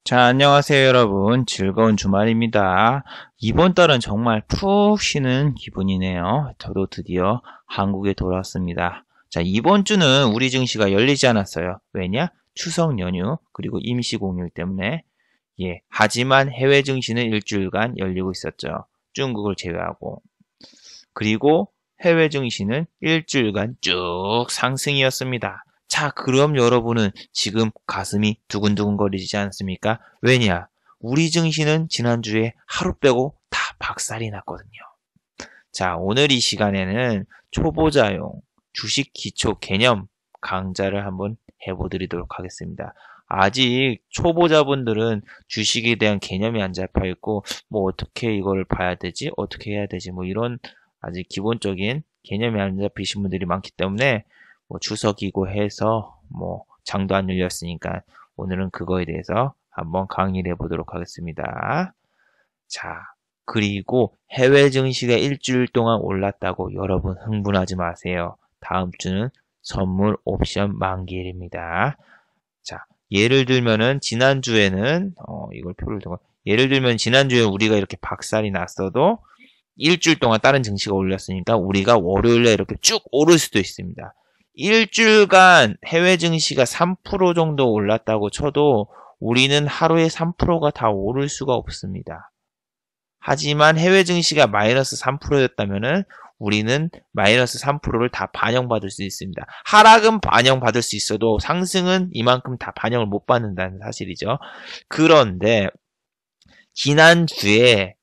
자, 안녕하세요, 여러분. 즐거운 주말입니다. 이번 달은 정말 푹 쉬는 기분이네요. 저도 드디어 한국에 돌아왔습니다. 자, 이번 주는 우리 증시가 열리지 않았어요. 왜냐? 추석 연휴, 그리고 임시 공휴일 때문에. 예. 하지만 해외 증시는 일주일간 열리고 있었죠. 중국을 제외하고. 그리고 해외 증시는 일주일간 쭉 상승이었습니다. 자, 그럼 여러분은 지금 가슴이 두근두근거리지 않습니까? 왜냐? 우리 증시는 지난주에 하루 빼고 다 박살이 났거든요. 자, 오늘 이 시간에는 초보자용 주식 기초 개념 강좌를 한번 해보도록 하겠습니다. 아직 초보자분들은 주식에 대한 개념이 안 잡혀 있고, 뭐 어떻게 이걸 봐야 되지? 어떻게 해야 되지? 뭐 이런 아직 기본적인 개념이 안 잡히신 분들이 많기 때문에 뭐 추석이고 해서 뭐 장도 안 열렸으니까 오늘은 그거에 대해서 한번 강의를 해보도록 하겠습니다. 자, 그리고 해외 증시가 일주일 동안 올랐다고 여러분 흥분하지 마세요. 다음 주는 선물 옵션 만기일입니다. 자, 예를 들면은 지난주에는 이걸 표를 두고 예를 들면 지난주에 우리가 이렇게 박살이 났어도 일주일 동안 다른 증시가 올렸으니까 우리가 월요일에 이렇게 쭉 오를 수도 있습니다. 일주일간 해외 증시가 3% 정도 올랐다고 쳐도 우리는 하루에 3%가 다 오를 수가 없습니다. 하지만 해외 증시가 마이너스 3%였다면은 우리는 마이너스 3%를 다 반영받을 수 있습니다. 하락은 반영받을 수 있어도 상승은 이만큼 다 반영을 못 받는다는 사실이죠. 그런데 지난주에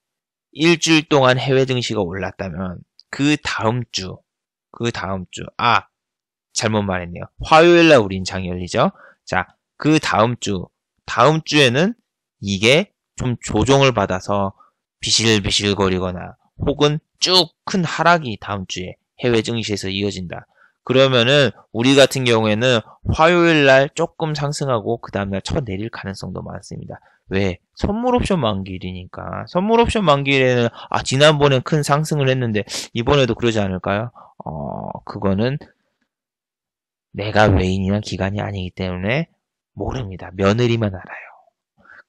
일주일 동안 해외 증시가 올랐다면 그 다음 주, 잘못 말했네요. 화요일날 우린 장이 열리죠. 자, 그 다음 주에는 이게 좀 조정을 받아서 비실비실거리거나 혹은 쭉 큰 하락이 다음 주에 해외 증시에서 이어진다. 그러면은 우리 같은 경우에는 화요일날 조금 상승하고 그 다음날 쳐 내릴 가능성도 많습니다. 왜? 선물 옵션 만기일이니까. 선물 옵션 만기일에는 지난번엔 큰 상승을 했는데 이번에도 그러지 않을까요? 그거는 내가 외인이나 기관이 아니기 때문에 모릅니다. 며느리만 알아요.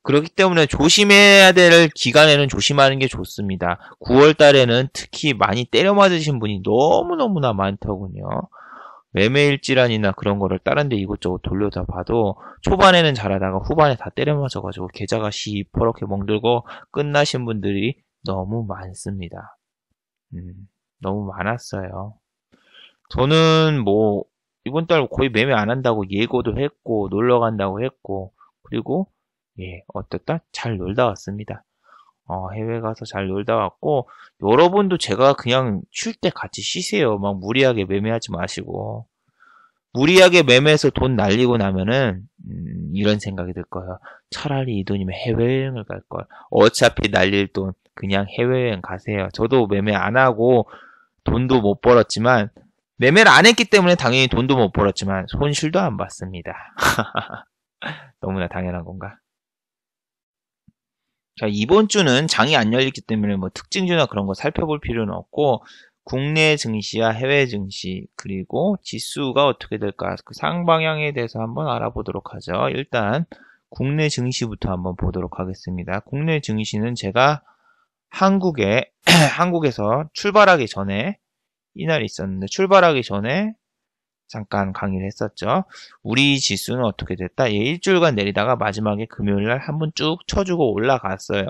그렇기 때문에 조심해야 될 기간에는 조심하는 게 좋습니다. 9월 달에는 특히 많이 때려 맞으신 분이 너무너무나 많더군요. 매매일질환이나 그런 거를 다른 데 이것저것 돌려다 봐도 초반에는 잘하다가 후반에 다 때려 맞아가지고 계좌가 시퍼렇게 멍들고 끝나신 분들이 너무 많습니다. 너무 많았어요. 저는 뭐 이번 달 거의 매매 안 한다고 예고도 했고 놀러 간다고 했고 그리고 어떻다? 잘 놀다 왔습니다. 해외 가서 잘 놀다 왔고 여러분도 제가 그냥 쉴 때 같이 쉬세요. 막 무리하게 매매하지 마시고 무리하게 매매해서 돈 날리고 나면은 이런 생각이 들 거예요. 차라리 이 돈이면 해외여행을 갈 걸. 어차피 날릴 돈 그냥 해외여행 가세요. 저도 매매 안 하고 돈도 못 벌었지만 매매를 안 했기 때문에 당연히 돈도 못 벌었지만 손실도 안 봤습니다. 너무나 당연한 건가? 자, 이번 주는 장이 안 열리기 때문에 뭐 특징주나 그런 거 살펴볼 필요는 없고 국내 증시와 해외 증시 그리고 지수가 어떻게 될까 그 상방향에 대해서 한번 알아보도록 하죠. 일단 국내 증시부터 한번 보도록 하겠습니다. 국내 증시는 제가 한국에서 출발하기 전에 이날이 있었는데 출발하기 전에 잠깐 강의를 했었죠. 우리 지수는 어떻게 됐다? 일주일간 내리다가 마지막에 금요일날 한번 쭉 쳐주고 올라갔어요.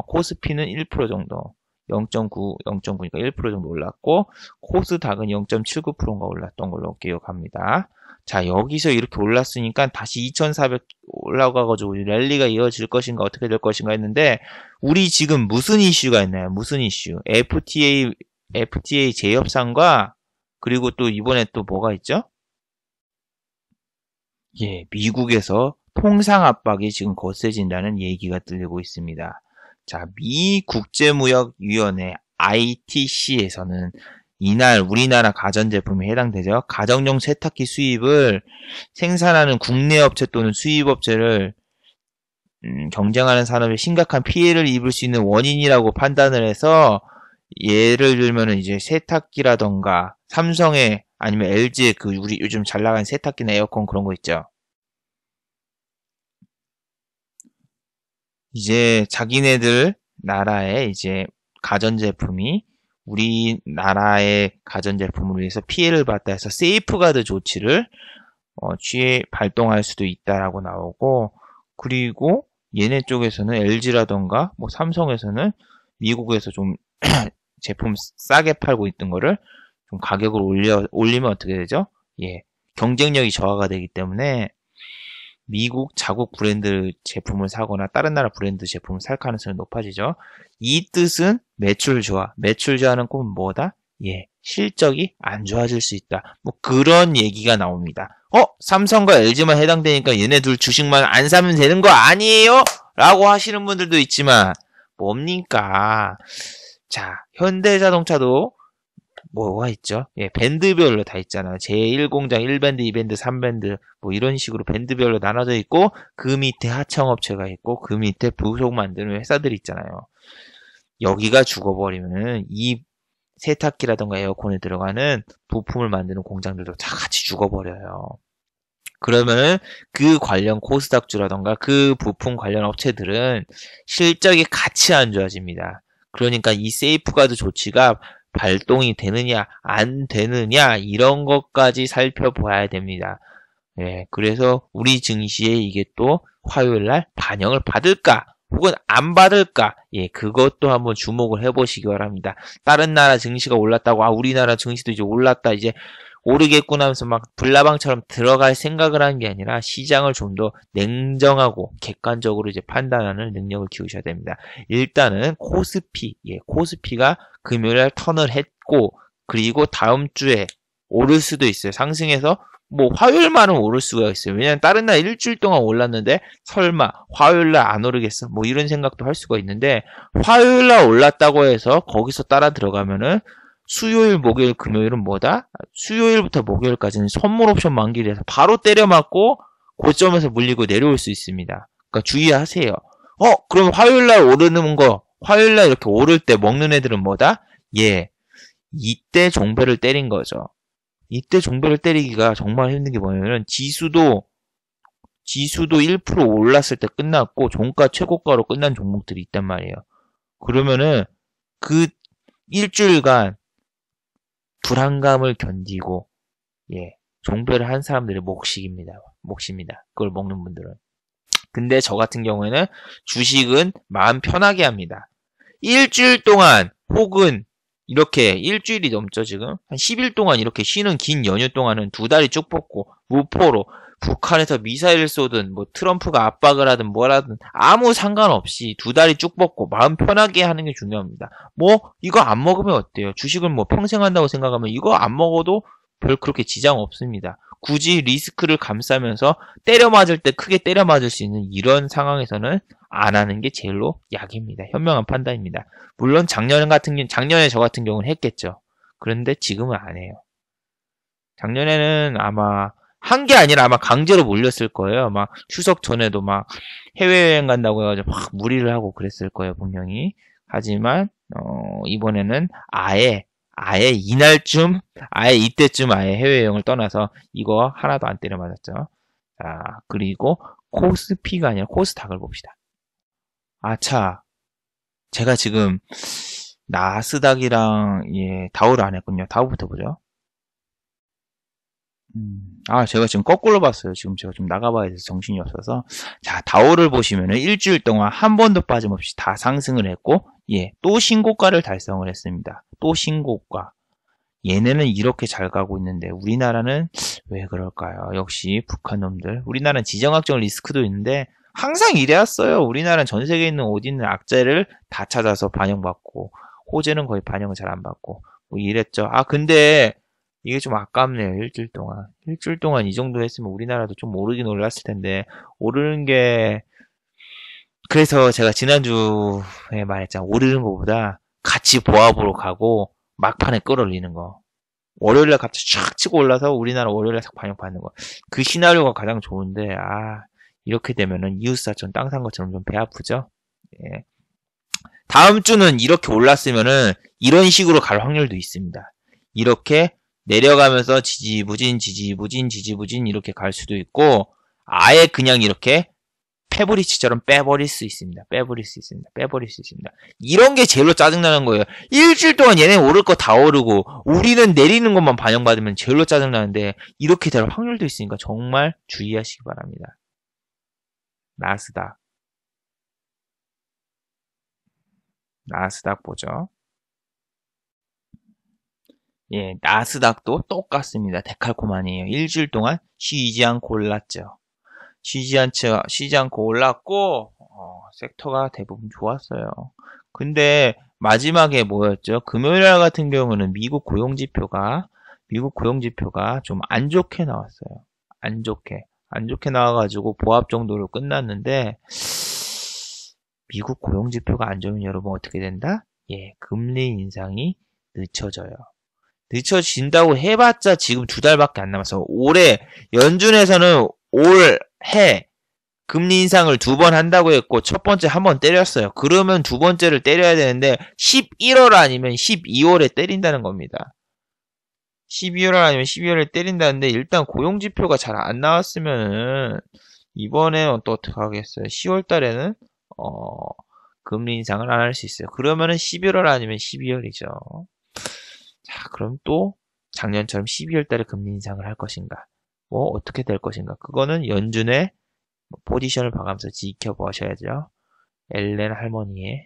코스피는 1% 정도, 0.9, 0.9니까 1% 정도 올랐고 코스닥은 0.79%가 올랐던 걸로 기억합니다. 자, 여기서 이렇게 올랐으니까 다시 2400 올라가가지고 랠리가 이어질 것인가 어떻게 될 것인가 했는데 우리 지금 무슨 이슈가 있나요? 무슨 이슈? FTA 재협상과 그리고 또 이번에 또 뭐가 있죠? 미국에서 통상 압박이 지금 거세진다는 얘기가 들리고 있습니다. 자, 미 국제무역위원회 ITC에서는 이날 우리나라 가전제품에 해당되죠. 가정용 세탁기 수입을 생산하는 국내 업체 또는 수입 업체를 경쟁하는 산업에 심각한 피해를 입을 수 있는 원인이라고 판단을 해서 예를 들면은 이제 세탁기라던가 삼성의 아니면 LG의 그 우리 요즘 잘 나가는 세탁기나 에어컨 그런 거 있죠. 이제 자기네들 나라의 이제 가전제품이 우리나라의 가전제품을 위해서 피해를 봤다 해서 세이프가드 조치를 발동할 수도 있다라고 나오고, 그리고 얘네 쪽에서는 LG라던가 뭐 삼성에서는 미국에서 좀 제품 싸게 팔고 있던 거를 좀 가격을 올리면 어떻게 되죠? 예, 경쟁력이 저하가 되기 때문에 미국 자국 브랜드 제품을 사거나 다른 나라 브랜드 제품을 살 가능성이 높아지죠. 이 뜻은 매출 저하. 매출 저하는 꼭 뭐다? 예, 실적이 안 좋아질 수 있다. 뭐 그런 얘기가 나옵니다. 삼성과 LG만 해당되니까 얘네 둘 주식만 안 사면 되는 거 아니에요? 라고 하시는 분들도 있지만 뭡니까? 자, 현대자동차도 뭐가 있죠? 예, 밴드별로 다 있잖아요. 제1공장 1밴드, 2밴드, 3밴드 뭐 이런 식으로 밴드별로 나눠져 있고, 그 밑에 하청업체가 있고, 그 밑에 부속 만드는 회사들이 있잖아요. 여기가 죽어버리면은 이 세탁기라던가 에어컨에 들어가는 부품을 만드는 공장들도 다 같이 죽어버려요. 그러면은 그 관련 코스닥주라던가 그 부품 관련 업체들은 실적이 같이 안 좋아집니다. 그러니까 이 세이프가드 조치가 발동이 되느냐 안 되느냐 이런 것까지 살펴봐야 됩니다. 예, 그래서 우리 증시에 이게 또 화요일날 반영을 받을까 혹은 안 받을까, 예, 그것도 한번 주목을 해보시기 바랍니다. 다른 나라 증시가 올랐다고 우리나라 증시도 이제 올랐다 이제 오르겠구나 하면서 막 불나방처럼 들어갈 생각을 하는 게 아니라 시장을 좀 더 냉정하고 객관적으로 이제 판단하는 능력을 키우셔야 됩니다. 일단은 코스피가 금요일날 턴을 했고, 그리고 다음 주에 오를 수도 있어요. 상승해서 뭐 화요일만은 오를 수가 있어요. 왜냐면 다른 날 일주일 동안 올랐는데 설마 화요일날 안 오르겠어? 뭐 이런 생각도 할 수가 있는데, 화요일날 올랐다고 해서 거기서 따라 들어가면은 수요일, 목요일, 금요일은 뭐다? 수요일부터 목요일까지는 선물 옵션 만기를 해서 바로 때려 맞고 고점에서 물리고 내려올 수 있습니다. 그러니까 주의하세요. 그럼 화요일날 오르는 거, 화요일날 이렇게 오를 때 먹는 애들은 뭐다? 예, 이때 종배를 때린 거죠. 이때 종배를 때리기가 정말 힘든 게 뭐냐면 지수도 1% 올랐을 때 끝났고 종가 최고가로 끝난 종목들이 있단 말이에요. 그러면은 그 일주일간 불안감을 견디고 종배를 한 사람들의 몫입니다. 그걸 먹는 분들은. 근데 저 같은 경우에는 주식은 마음 편하게 합니다. 일주일 동안 혹은 이렇게 일주일이 넘죠 지금? 한 10일 동안 이렇게 쉬는 긴 연휴 동안은 두 다리 쭉 뻗고 무포로 북한에서 미사일을 쏘든 뭐 트럼프가 압박을 하든 뭘 하든 아무 상관없이 두 다리 쭉 뻗고 마음 편하게 하는 게 중요합니다. 뭐 이거 안 먹으면 어때요? 주식을 뭐 평생 한다고 생각하면 이거 안 먹어도 별 그렇게 지장 없습니다. 굳이 리스크를 감싸면서 때려 맞을 때 크게 때려 맞을 수 있는 이런 상황에서는 안 하는 게 제일로 약입니다. 현명한 판단입니다. 물론 작년에 저 같은 경우는 했겠죠. 그런데 지금은 안 해요. 작년에는 아마 한 게 아니라 아마 강제로 몰렸을 거예요. 막 추석 전에도 막 해외여행 간다고 해가지고 막 무리를 하고 그랬을 거예요, 분명히. 하지만 이번에는 아예 이날쯤, 아예 이때쯤 아예 해외여행을 떠나서 이거 하나도 안 때려 맞았죠. 자, 그리고 코스피가 아니라 코스닥을 봅시다. 아차, 제가 지금 나스닥이랑 다우를 안 했군요. 다우부터 보죠. 제가 지금 거꾸로 봤어요. 지금 제가 좀 나가봐야 돼서 정신이 없어서. 자, 다우를 보시면은 일주일 동안 한 번도 빠짐없이 다 상승을 했고, 또 신고가를 달성을 했습니다. 또 신고가. 얘네는 이렇게 잘 가고 있는데 우리나라는 왜 그럴까요? 역시 북한 놈들. 우리나라는 지정학적 리스크도 있는데 항상 이래왔어요. 우리나라는 전 세계에 있는 어디 있는 악재를 다 찾아서 반영받고, 호재는 거의 반영을 잘 안 받고 뭐 이랬죠. 근데 이게 좀 아깝네요. 일주일 동안 이 정도 했으면 우리나라도 좀 오르긴 올랐을 텐데, 오르는 게, 그래서 제가 지난주에 말했잖아. 오르는 것보다 같이 보합으로 가고 막판에 끌어올리는 거. 월요일날 갑자기 쫙 치고 올라서 우리나라 월요일날 싹 반영받는 거. 그 시나리오가 가장 좋은데, 이렇게 되면은 이웃사촌 땅 산 것처럼 좀 배 아프죠? 다음 주는 이렇게 올랐으면은 이런 식으로 갈 확률도 있습니다. 이렇게 내려가면서 지지부진 이렇게 갈 수도 있고, 아예 그냥 이렇게 패브리치처럼 빼버릴 수 있습니다. 빼버릴 수 있습니다. 빼버릴 수 있습니다. 이런 게 제일로 짜증나는 거예요. 일주일 동안 얘네 오를 거 다 오르고 우리는 내리는 것만 반영받으면 제일로 짜증나는데 이렇게 될 확률도 있으니까 정말 주의하시기 바랍니다. 나스닥 보죠. 예, 나스닥도 똑같습니다. 데칼코마니에요. 일주일 동안 쉬지 않고 올랐죠. 쉬지 않고 올랐고, 섹터가 대부분 좋았어요. 근데 마지막에 뭐였죠? 금요일날 같은 경우는 미국 고용지표가 좀 안 좋게 나왔어요. 안 좋게 나와가지고 보합 정도로 끝났는데, 미국 고용지표가 안 좋으면 여러분 어떻게 된다? 예, 금리 인상이 늦춰져요. 늦춰진다고 해봤자 지금 2달밖에 안 남았어. 올해 연준에서는 올해 금리 인상을 2번 한다고 했고 첫 번째 한 번 때렸어요. 그러면 두 번째를 때려야 되는데 11월 아니면 12월에 때린다는 겁니다. 12월 아니면 12월에 때린다는데 일단 고용지표가 잘 안 나왔으면은 이번에는 또 어떻게 하겠어요? 10월 달에는 금리 인상을 안 할 수 있어요. 그러면은 11월 아니면 12월이죠. 자, 그럼 또 작년처럼 12월 달에 금리 인상을 할 것인가? 뭐 어떻게 될 것인가? 그거는 연준의 포지션을 봐가면서 지켜보셔야죠. 엘렌 할머니의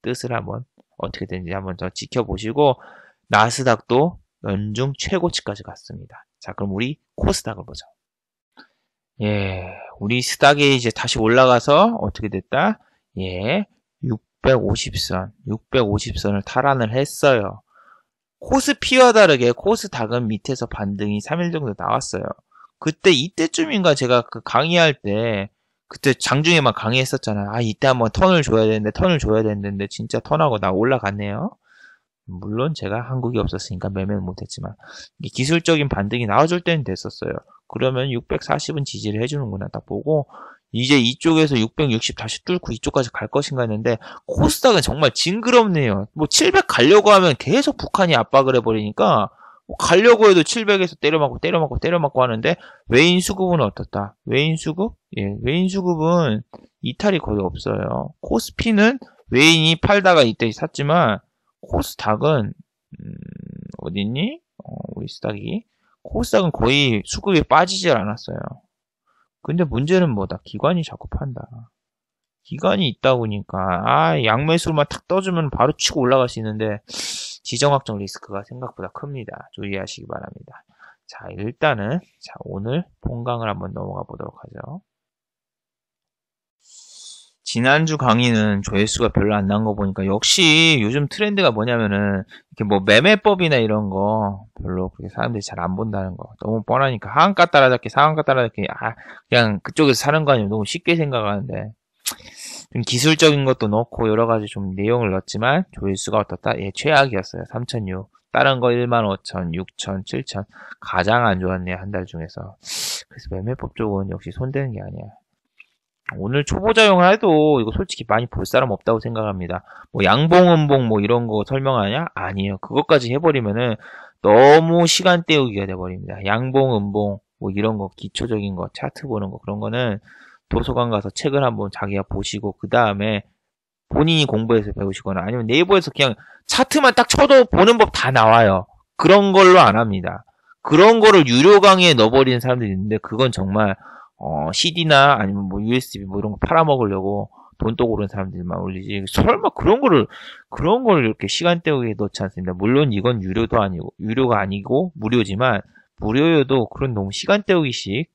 뜻을 한번 어떻게 되는지 한번 더 지켜보시고 나스닥도 연중 최고치까지 갔습니다. 자, 그럼 우리 코스닥을 보죠. 예, 우리 스닥이 이제 다시 올라가서 어떻게 됐다? 예, 650선을 탈환을 했어요. 코스피와 다르게 코스닥은 밑에서 반등이 3일 정도 나왔어요. 그때 이때쯤인가 제가 그 강의할 때 그때 장중에만 강의했었잖아요. 아, 이때 한번 턴을 줘야 되는데 진짜 턴하고 나 올라갔네요. 물론 제가 한국이 없었으니까 매매는 못했지만 기술적인 반등이 나와줄 때는 됐었어요. 그러면 640은 지지를 해주는구나 딱 보고 이제 이쪽에서 660 다시 뚫고 이쪽까지 갈 것인가 했는데 코스닥은 정말 징그럽네요. 뭐 700 가려고 하면 계속 북한이 압박을 해버리니까 가려고 해도 700에서 때려맞고 하는데 외인 수급은 어떻다? 외인 수급? 예, 외인 수급은 이탈이 거의 없어요. 코스피는 외인이 팔다가 이때 샀지만 코스닥은 어딨니? 우리 스닥이 코스닥은 거의 수급이 빠지질 않았어요. 근데 문제는 뭐다? 기관이 자꾸 판다. 기관이 있다 보니까 양매수만 탁 떠주면 바로 치고 올라갈 수 있는데 지정학적 리스크가 생각보다 큽니다. 주의하시기 바랍니다. 자, 일단은 오늘 본강을 한번 넘어가 보도록 하죠. 지난주 강의는 조회수가 별로 안 난 거 보니까 역시 요즘 트렌드가 뭐냐면은 이렇게 뭐 매매법이나 이런 거 별로 그렇게 사람들이 잘 안 본다는 거 너무 뻔하니까 하한가 따라잡기 상한가 따라잡기 그냥 그쪽에서 사는 거 아니면 너무 쉽게 생각하는데 좀 기술적인 것도 넣고 여러 가지 좀 내용을 넣었지만 조회수가 어떻다? 예, 최악이었어요. 3,600 다른 거 15,000, 6,000, 7,000 가장 안 좋았네요. 한 달 중에서. 그래서 매매법 쪽은 역시 손대는 게 아니야. 오늘 초보자용 해도 이거 솔직히 많이 볼 사람 없다고 생각합니다. 뭐 양봉, 음봉 뭐 이런 거 설명하냐? 아니에요. 그것까지 해버리면은 너무 시간 때우기가 돼버립니다. 양봉, 음봉 뭐 이런 거 기초적인 거 차트 보는 거 그런 거는 도서관 가서 책을 한번 자기가 보시고 그 다음에 본인이 공부해서 배우시거나 아니면 네이버에서 그냥 차트만 딱 쳐도 보는 법 다 나와요. 그런 걸로 안 합니다. 그런 거를 유료 강의에 넣어버리는 사람들이 있는데 그건 정말 CD나 아니면 뭐 USB 뭐 이런 거 팔아먹으려고 돈 또 고르는 사람들만 올리지. 설마 그런 거를 이렇게 시간 때우기에 넣지 않습니다. 물론 이건 유료가 아니고 무료지만 무료여도 그런 너무 시간 때우기식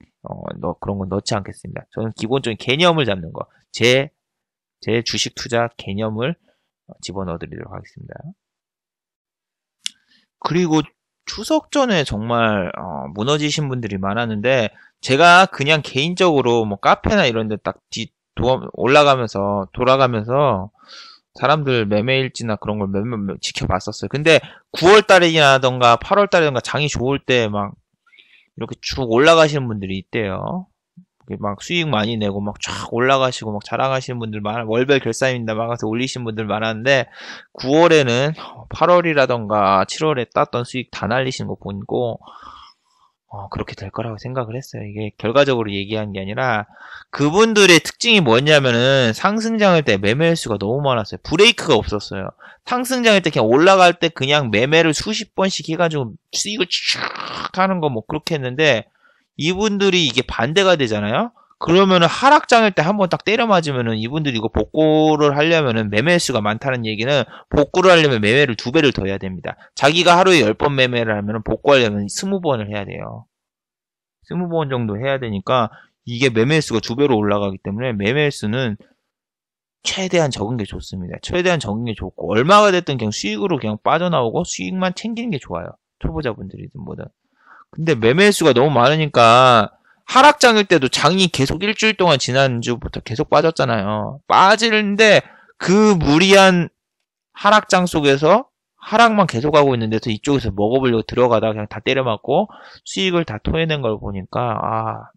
그런 건 넣지 않겠습니다. 저는 기본적인 개념을 잡는 거, 제 주식 투자 개념을 집어넣어 드리도록 하겠습니다. 그리고 추석 전에 정말 무너지신 분들이 많았는데 제가 그냥 개인적으로 뭐 카페나 이런 데 딱 돌아가면서 사람들 매매일지나 그런 걸 몇몇 지켜봤었어요. 근데 9월 달이라던가 8월 달이라던가 장이 좋을 때 막 이렇게 쭉 올라가시는 분들이 있대요. 막 수익 많이 내고 막 쫙 올라가시고 막 자랑하시는 분들 월별 결산입니다 막 가서 올리신 분들 많았는데 9월에는 8월이라던가 7월에 땄던 수익 다 날리시는 거 보고 그렇게 될 거라고 생각을 했어요. 이게 결과적으로 얘기한 게 아니라 그분들의 특징이 뭐냐면은 상승장일 때 매매 횟수가 너무 많았어요. 브레이크가 없었어요. 상승장일 때 그냥 올라갈 때 그냥 매매를 수십 번씩 해가지고 수익을 쭉 하는 거 뭐 그렇게 했는데 이분들이 이게 반대가 되잖아요. 그러면은 하락장일 때 한번 딱 때려 맞으면은 이분들이 이거 복구를 하려면은 매매 횟수가 많다는 얘기는 복구를 하려면 매매를 2배를 더 해야 됩니다. 자기가 하루에 10번 매매를 하면은 복구하려면 20번을 해야 돼요. 20번 정도 해야 되니까 이게 매매 횟수가 2배로 올라가기 때문에 매매 횟수는 최대한 적은 게 좋습니다. 최대한 적은 게 좋고 얼마가 됐든 그냥 수익으로 그냥 빠져나오고 수익만 챙기는 게 좋아요. 초보자분들이든 뭐든. 근데 매매 횟수가 너무 많으니까 하락장일 때도 장이 계속 일주일 동안 지난주부터 계속 빠졌잖아요. 빠지는데 그 무리한 하락장 속에서 하락만 계속하고 있는데서 이쪽에서 먹어보려고 들어가다가 그냥 다 때려맞고 수익을 다 토해낸 걸 보니까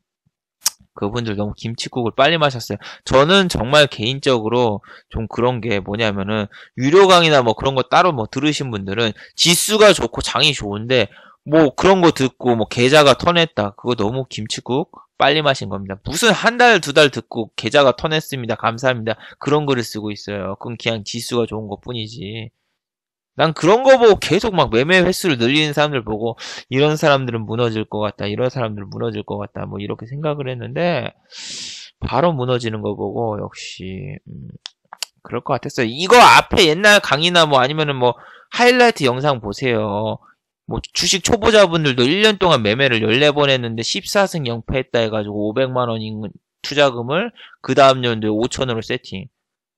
그분들 너무 김칫국을 빨리 마셨어요. 저는 정말 개인적으로 좀 그런 게 뭐냐면은 유료 강의나 뭐 그런 거 따로 뭐 들으신 분들은 지수가 좋고 장이 좋은데 뭐 그런 거 듣고 뭐 계좌가 터냈다. 그거 너무 김칫국 빨리 마신 겁니다. 무슨 한 달, 2달 듣고 계좌가 터냈습니다. 감사합니다. 그런 글을 쓰고 있어요. 그건 그냥 지수가 좋은 것 뿐이지. 난 그런 거 보고 계속 막 매매 횟수를 늘리는 사람들 보고 이런 사람들은 무너질 것 같다. 이런 사람들은 무너질 것 같다. 뭐 이렇게 생각을 했는데 바로 무너지는 거 보고 역시 그럴 것 같았어요. 이거 앞에 옛날 강의나 뭐 아니면은 뭐 하이라이트 영상 보세요. 뭐 주식 초보자분들도 1년 동안 매매를 14번 했는데 14승 0패했다 해가지고 500만 원인 투자금을 그 다음 연도에 5천으로 세팅.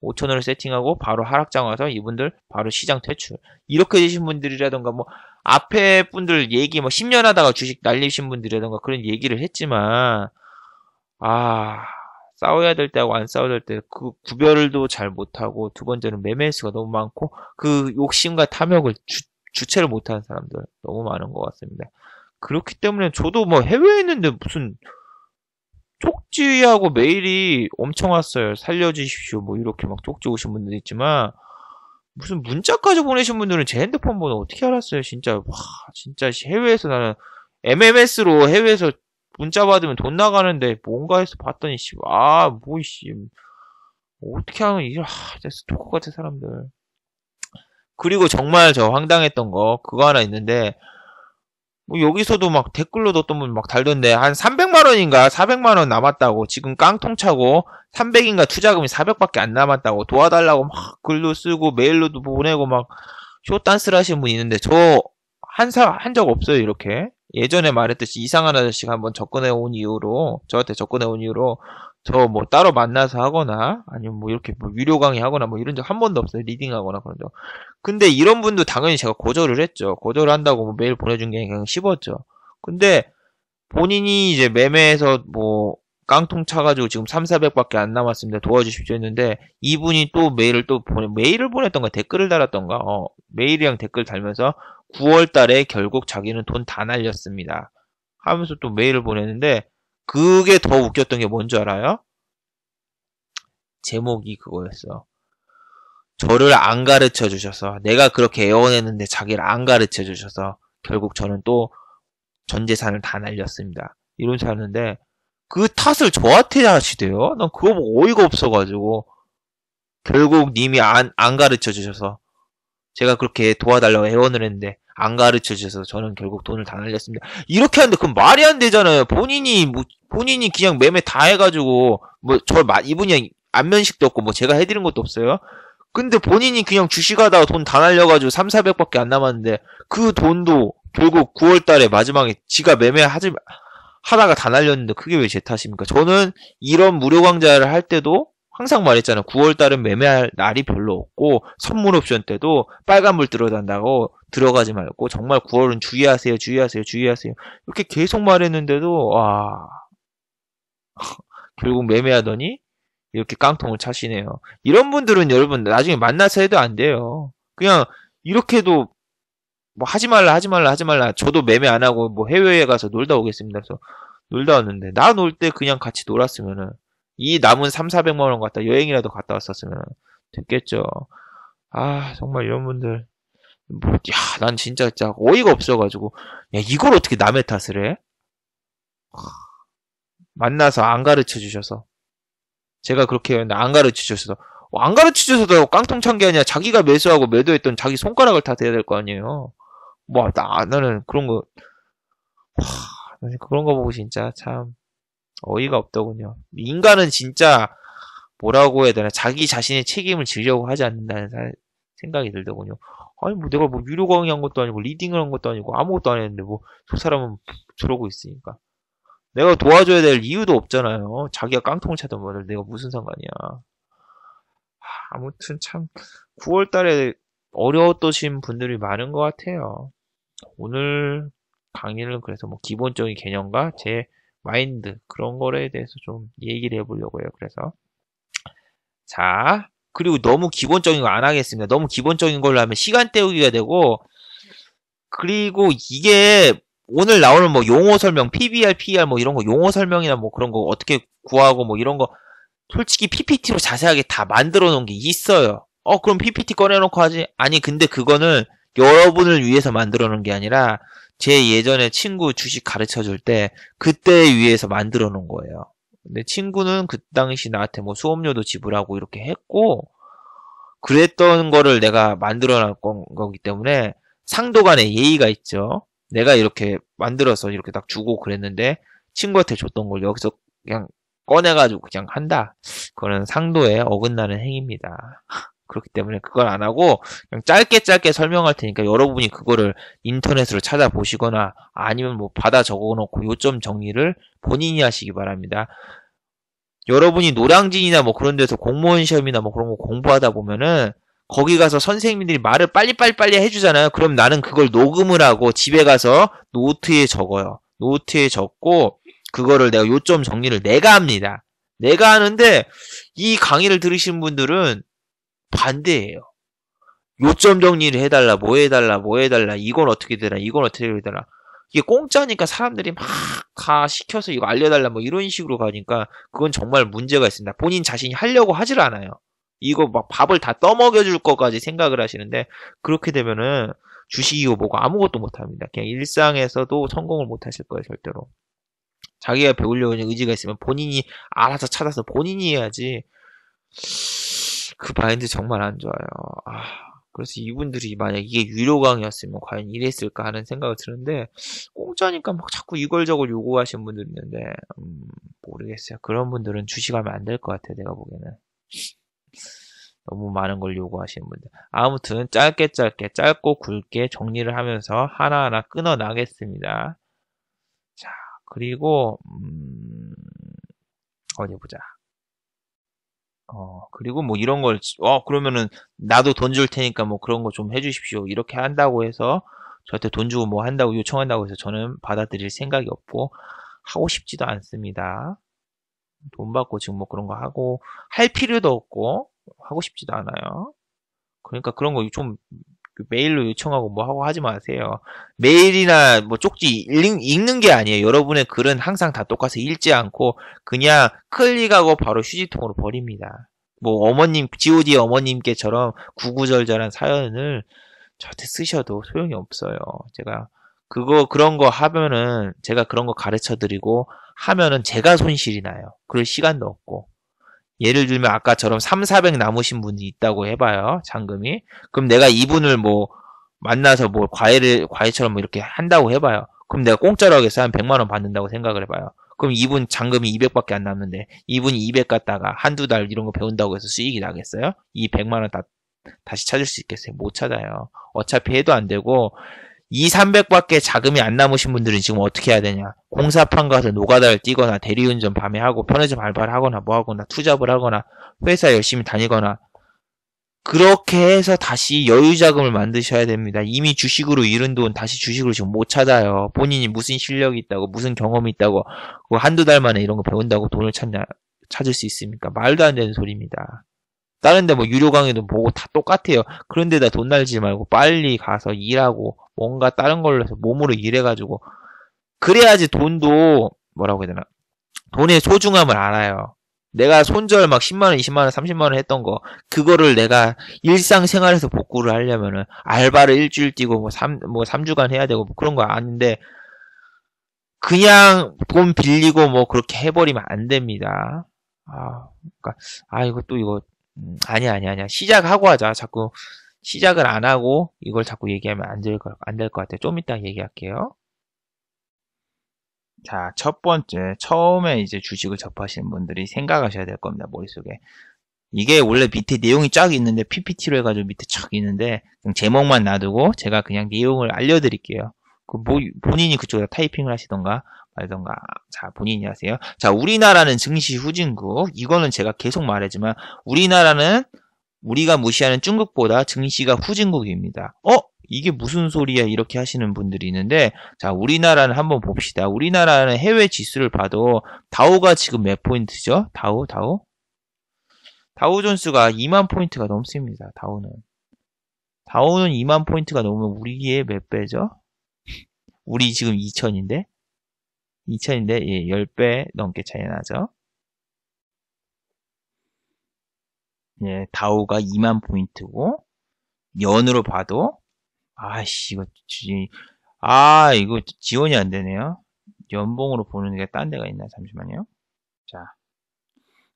5천원을 세팅하고 바로 하락장 와서 이분들 바로 시장 퇴출. 이렇게 되신 분들이라던가 뭐 앞에 분들 얘기 뭐 10년 하다가 주식 날리신 분들이라던가 그런 얘기를 했지만 싸워야 될 때하고 안 싸워야 될 때 그 구별도 잘 못하고 두 번째는 매매 횟수가 너무 많고 그 욕심과 탐욕을 주체를 못하는 사람들 너무 많은 것 같습니다. 그렇기 때문에 저도 뭐 해외에 있는데 무슨 쪽지하고 메일이 엄청 왔어요. 살려주십시오. 뭐 이렇게 막 쪽지 오신 분들 있지만 무슨 문자까지 보내신 분들은 제 핸드폰 번호 어떻게 알았어요? 진짜 진짜 해외에서 나는 MMS로 해외에서 문자 받으면 돈 나가는데 뭔가 해서 봤더니 어떻게 하면 이게 진짜 스토커 같은 사람들. 그리고 정말 저 황당했던 거 그거 하나 있는데 뭐 여기서도 막 댓글로 어떤 분 막 달던데 한 300만 원인가 400만 원 남았다고 지금 깡통 차고 300인가 투자금이 400밖에 안 남았다고 도와달라고 막 글도 쓰고 메일로도 보내고 막 쇼단스를 하시는 분이 있는데 저 한 적 없어요. 이렇게 예전에 말했듯이 이상한 아저씨가 한번 저한테 접근해 온 이후로 저 뭐 따로 만나서 하거나 아니면 뭐 이렇게 뭐 유료 강의 하거나 뭐 이런 적 한 번도 없어요. 리딩하거나 그런 적. 근데 이런 분도 당연히 제가 거절을 했죠. 거절을 한다고 뭐 메일 보내준 게 그냥 씹었죠. 근데 본인이 이제 매매해서 뭐 깡통 차가지고 지금 3,400밖에 안 남았습니다. 도와주십시오 했는데 이분이 또 메일을 보냈던가 댓글을 달았던가 메일이랑 댓글 달면서 9월 달에 결국 자기는 돈 다 날렸습니다. 하면서 또 메일을 보냈는데 그게 더 웃겼던 게 뭔지 알아요? 제목이 그거였어. 저를 안 가르쳐 주셔서 내가 그렇게 애원했는데 자기를 안 가르쳐 주셔서 결국 저는 또 전 재산을 다 날렸습니다. 이런 사는데 그 탓을 저한테 하시대요. 난 그거 보고 어이가 없어가지고 결국 님이 안 가르쳐 주셔서 제가 그렇게 도와달라고 애원을 했는데 안 가르쳐 주셔서 저는 결국 돈을 다 날렸습니다. 이렇게 하는데 그건 말이 안 되잖아요. 본인이 그냥 매매 다 해가지고 이분이 안면식도 없고 뭐 제가 해드린 것도 없어요. 근데 본인이 그냥 주식하다가 돈 다 날려가지고 3,400밖에 안 남았는데 그 돈도 결국 9월달에 마지막에 지가 하다가 다 날렸는데 그게 왜 제 탓입니까? 저는 이런 무료 강좌를 할 때도 항상 말했잖아요. 9월달은 매매할 날이 별로 없고 선물 옵션 때도 빨간불 들어간다고 들어가지 말고 정말 9월은 주의하세요. 이렇게 계속 말했는데도 결국 매매하더니 이렇게 깡통을 차시네요. 이런 분들은 여러분 나중에 만나서 해도 안 돼요. 그냥 이렇게도 뭐 하지 말라. 저도 매매 안 하고 뭐 해외에 가서 놀다 오겠습니다. 그래서 놀다 왔는데 나 놀 때 그냥 같이 놀았으면은 이 남은 3,400만 원 갖다 여행이라도 갔다 왔었으면 됐겠죠. 정말 이런 분들 난 진짜 어이가 없어가지고 야 이걸 어떻게 남의 탓을 해? 만나서 안 가르쳐 주셔서. 제가 그렇게 했는데 안 가르쳐 주셔서. 안 가르쳐 주셔서 깡통 찬 게 아니라 자기가 매수하고 매도했던 자기 손가락을 다 대야 될 거 아니에요. 나는 그런 거, 그런 거 보고 진짜 참 어이가 없더군요. 인간은 진짜 뭐라고 해야 되나, 자기 자신의 책임을 지려고 하지 않는다는 생각이 들더군요. 아니 내가 유료 강의한 것도 아니고 리딩을 한 것도 아니고 아무것도 안 했는데 저 사람은 저러고 있으니까 내가 도와줘야 될 이유도 없잖아요. 자기가 깡통을 차던 거를 내가 무슨 상관이야. 아무튼 참 9월달에 어려웠던 분들이 많은 것 같아요. 오늘 강의는 그래서 기본적인 개념과 제 마인드 그런 거에 대해서 좀 얘기를 해보려고 해요. 그래서 자, 그리고 너무 기본적인 거 안 하겠습니다. 너무 기본적인 걸로 하면 시간 때우기가 되고, 그리고 이게 오늘 나오는 용어 설명, PBR, PER 이런 거 용어 설명이나 그런 거 어떻게 구하고 이런 거 솔직히 PPT로 자세하게 다 만들어 놓은 게 있어요. 그럼 PPT 꺼내놓고 하지? 아니, 근데 그거는 여러분을 위해서 만들어 놓은 게 아니라 제 예전에 친구 주식 가르쳐 줄 때 그때 위해서 만들어 놓은 거예요. 근데 친구는 그 당시 나한테 수업료도 지불하고 이렇게 했고, 그랬던 거를 내가 만들어 놨 거기 때문에 상도 간에 예의가 있죠. 내가 이렇게 만들어서 이렇게 딱 주고 그랬는데, 친구한테 줬던 걸 여기서 그냥 꺼내가지고 그냥 한다. 그거는 상도에 어긋나는 행위입니다. 그렇기 때문에 그걸 안 하고 그냥 짧게 설명할 테니까 여러분이 그거를 인터넷으로 찾아보시거나 아니면 받아 적어놓고 요점 정리를 본인이 하시기 바랍니다. 여러분이 노량진이나 그런 데서 공무원 시험이나 그런 거 공부하다 보면은 거기 가서 선생님들이 말을 빨리 해주잖아요. 그럼 나는 그걸 녹음을 하고 집에 가서 노트에 적어요. 노트에 적고 그거를 내가 요점 정리를 내가 합니다. 내가 하는데 이 강의를 들으신 분들은 반대예요. 요점 정리를 해달라, 뭐 해달라, 이건 어떻게 되라, 이건 어떻게 되라. 이게 공짜니까 사람들이 막 다 시켜서 이거 알려달라 이런 식으로 가니까 그건 정말 문제가 있습니다. 본인 자신이 하려고 하질 않아요. 이거 밥을 다 떠먹여줄 것까지 생각을 하시는데 그렇게 되면은 주식이고 뭐고 아무것도 못합니다. 그냥 일상에서도 성공을 못하실 거예요. 절대로. 자기가 배우려고 하는 의지가 있으면 본인이 알아서 찾아서 본인이 해야지. 그 마인드 정말 안 좋아요. 그래서 이분들이 만약 이게 유료 강의였으면 과연 이랬을까 하는 생각을 드는데 공짜니까 자꾸 이걸 저걸 요구하시는 분들이 있는데 모르겠어요. 그런 분들은 주식하면 안 될 것 같아요. 내가 보기에는. 너무 많은 걸 요구하시는 분들. 아무튼 짧고 굵게 정리를 하면서 하나하나 끊어나겠습니다. 자, 그리고 어디 보자. 그리고 이런 걸, 그러면은, 나도 돈 줄 테니까 그런 거 좀 해주십시오. 이렇게 한다고 해서, 저한테 돈 주고 한다고 요청한다고 해서 저는 받아들일 생각이 없고, 하고 싶지도 않습니다. 돈 받고 지금 그런 거 하고, 할 필요도 없고, 하고 싶지도 않아요. 그러니까 그런 거 좀, 메일로 요청하고 하고 하지 마세요. 메일이나 쪽지 읽는 게 아니에요. 여러분의 글은 항상 다 똑같아서 읽지 않고 그냥 클릭하고 바로 휴지통으로 버립니다. GOD 어머님께처럼 구구절절한 사연을 저한테 쓰셔도 소용이 없어요. 제가 그런 거 하면은 제가 그런 거 가르쳐 드리고 하면은 제가 손실이 나요. 그럴 시간도 없고. 예를 들면 아까처럼 3,400 남으신 분이 있다고 해봐요. 잔금이. 그럼 내가 이분을 만나서 과외처럼 이렇게 한다고 해봐요. 그럼 내가 공짜로 하겠어요. 한 100만 원 받는다고 생각을 해봐요. 그럼 이분 잔금이 200밖에 안 남는데 이분이 200 갖다가 한두 달 이런 거 배운다고 해서 수익이 나겠어요? 이 100만 원 다시 찾을 수 있겠어요? 못 찾아요. 어차피 해도 안 되고 2,300밖에 자금이 안 남으신 분들은 지금 어떻게 해야 되냐. 공사판 가서 노가다를 뛰거나 대리운전 밤에 하고 편의점 알바를 하거나 하거나 투잡을 하거나 회사 열심히 다니거나 그렇게 해서 다시 여유자금을 만드셔야 됩니다. 이미 주식으로 잃은 돈 다시 주식으로 지금 못 찾아요. 본인이 무슨 실력이 있다고 무슨 경험이 있다고 한두 달 만에 이런 거 배운다고 돈을 찾을 수 있습니까? 말도 안 되는 소리입니다. 다른 데 유료 강의도 보고 다 똑같아요. 그런 데다 돈 날리지 말고 빨리 가서 일하고 뭔가 다른 걸로 해서 몸으로 일해가지고 그래야지 돈도 뭐라고 해야 되나 돈의 소중함을 알아요. 내가 손절 10만원, 20만원, 30만원 했던 거 그거를 내가 일상생활에서 복구를 하려면은 알바를 일주일 뛰고 3주간 해야 되고 그런 거 아닌데 그냥 돈 빌리고 뭐 그렇게 해버리면 안 됩니다. 이거 아니야. 시작하고 하자. 자꾸 시작을 안 하고 이걸 자꾸 얘기하면 안 될 것 같아요. 좀 이따 얘기할게요. 자, 첫 번째, 처음에 이제 주식을 접하시는 분들이 생각하셔야 될 겁니다, 머릿속에. 이게 원래 밑에 내용이 쫙 있는데, PPT로 해가지고 밑에 쫙 있는데, 그냥 제목만 놔두고, 제가 그냥 내용을 알려드릴게요. 본인이 그쪽에다 타이핑을 하시던가, 말던가. 자, 본인이 하세요. 자, 우리나라는 증시 후진국. 이거는 제가 계속 말하지만, 우리나라는 우리가 무시하는 중국보다 증시가 후진국입니다. 이게 무슨 소리야? 이렇게 하시는 분들이 있는데, 자, 우리나라는 한번 봅시다. 우리나라는 해외 지수를 봐도, 다우가 지금 몇 포인트죠? 다우? 다우존스가 2만 포인트가 넘습니다. 다우는 2만 포인트가 넘으면 우리의 몇 배죠? 우리 지금 2000인데? 예, 10배 넘게 차이 나죠? 예, 다우가 2만 포인트고, 연으로 봐도, 이거 지원이 안 되네요. 연봉으로 보는 게 딴 데가 있나? 잠시만요. 자,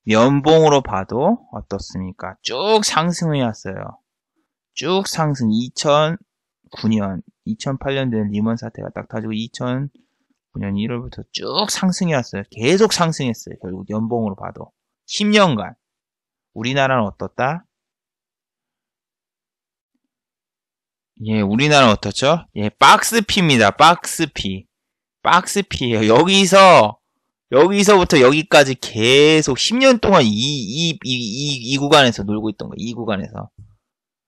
연봉으로 봐도 어떻습니까? 쭉 상승해 왔어요. 쭉 상승. 2009년, 2008년도에 리먼 사태가 딱 터지고 2009년 1월부터 쭉 상승해 왔어요. 계속 상승했어요. 결국 연봉으로 봐도 10년간. 우리나라는 어떻다? 예, 우리나라는 어떻죠? 예, 박스피입니다. 박스피예요. 여기서부터 여기까지 계속 10년 동안 이 구간에서 놀고 있던 거예요. 이 구간에서.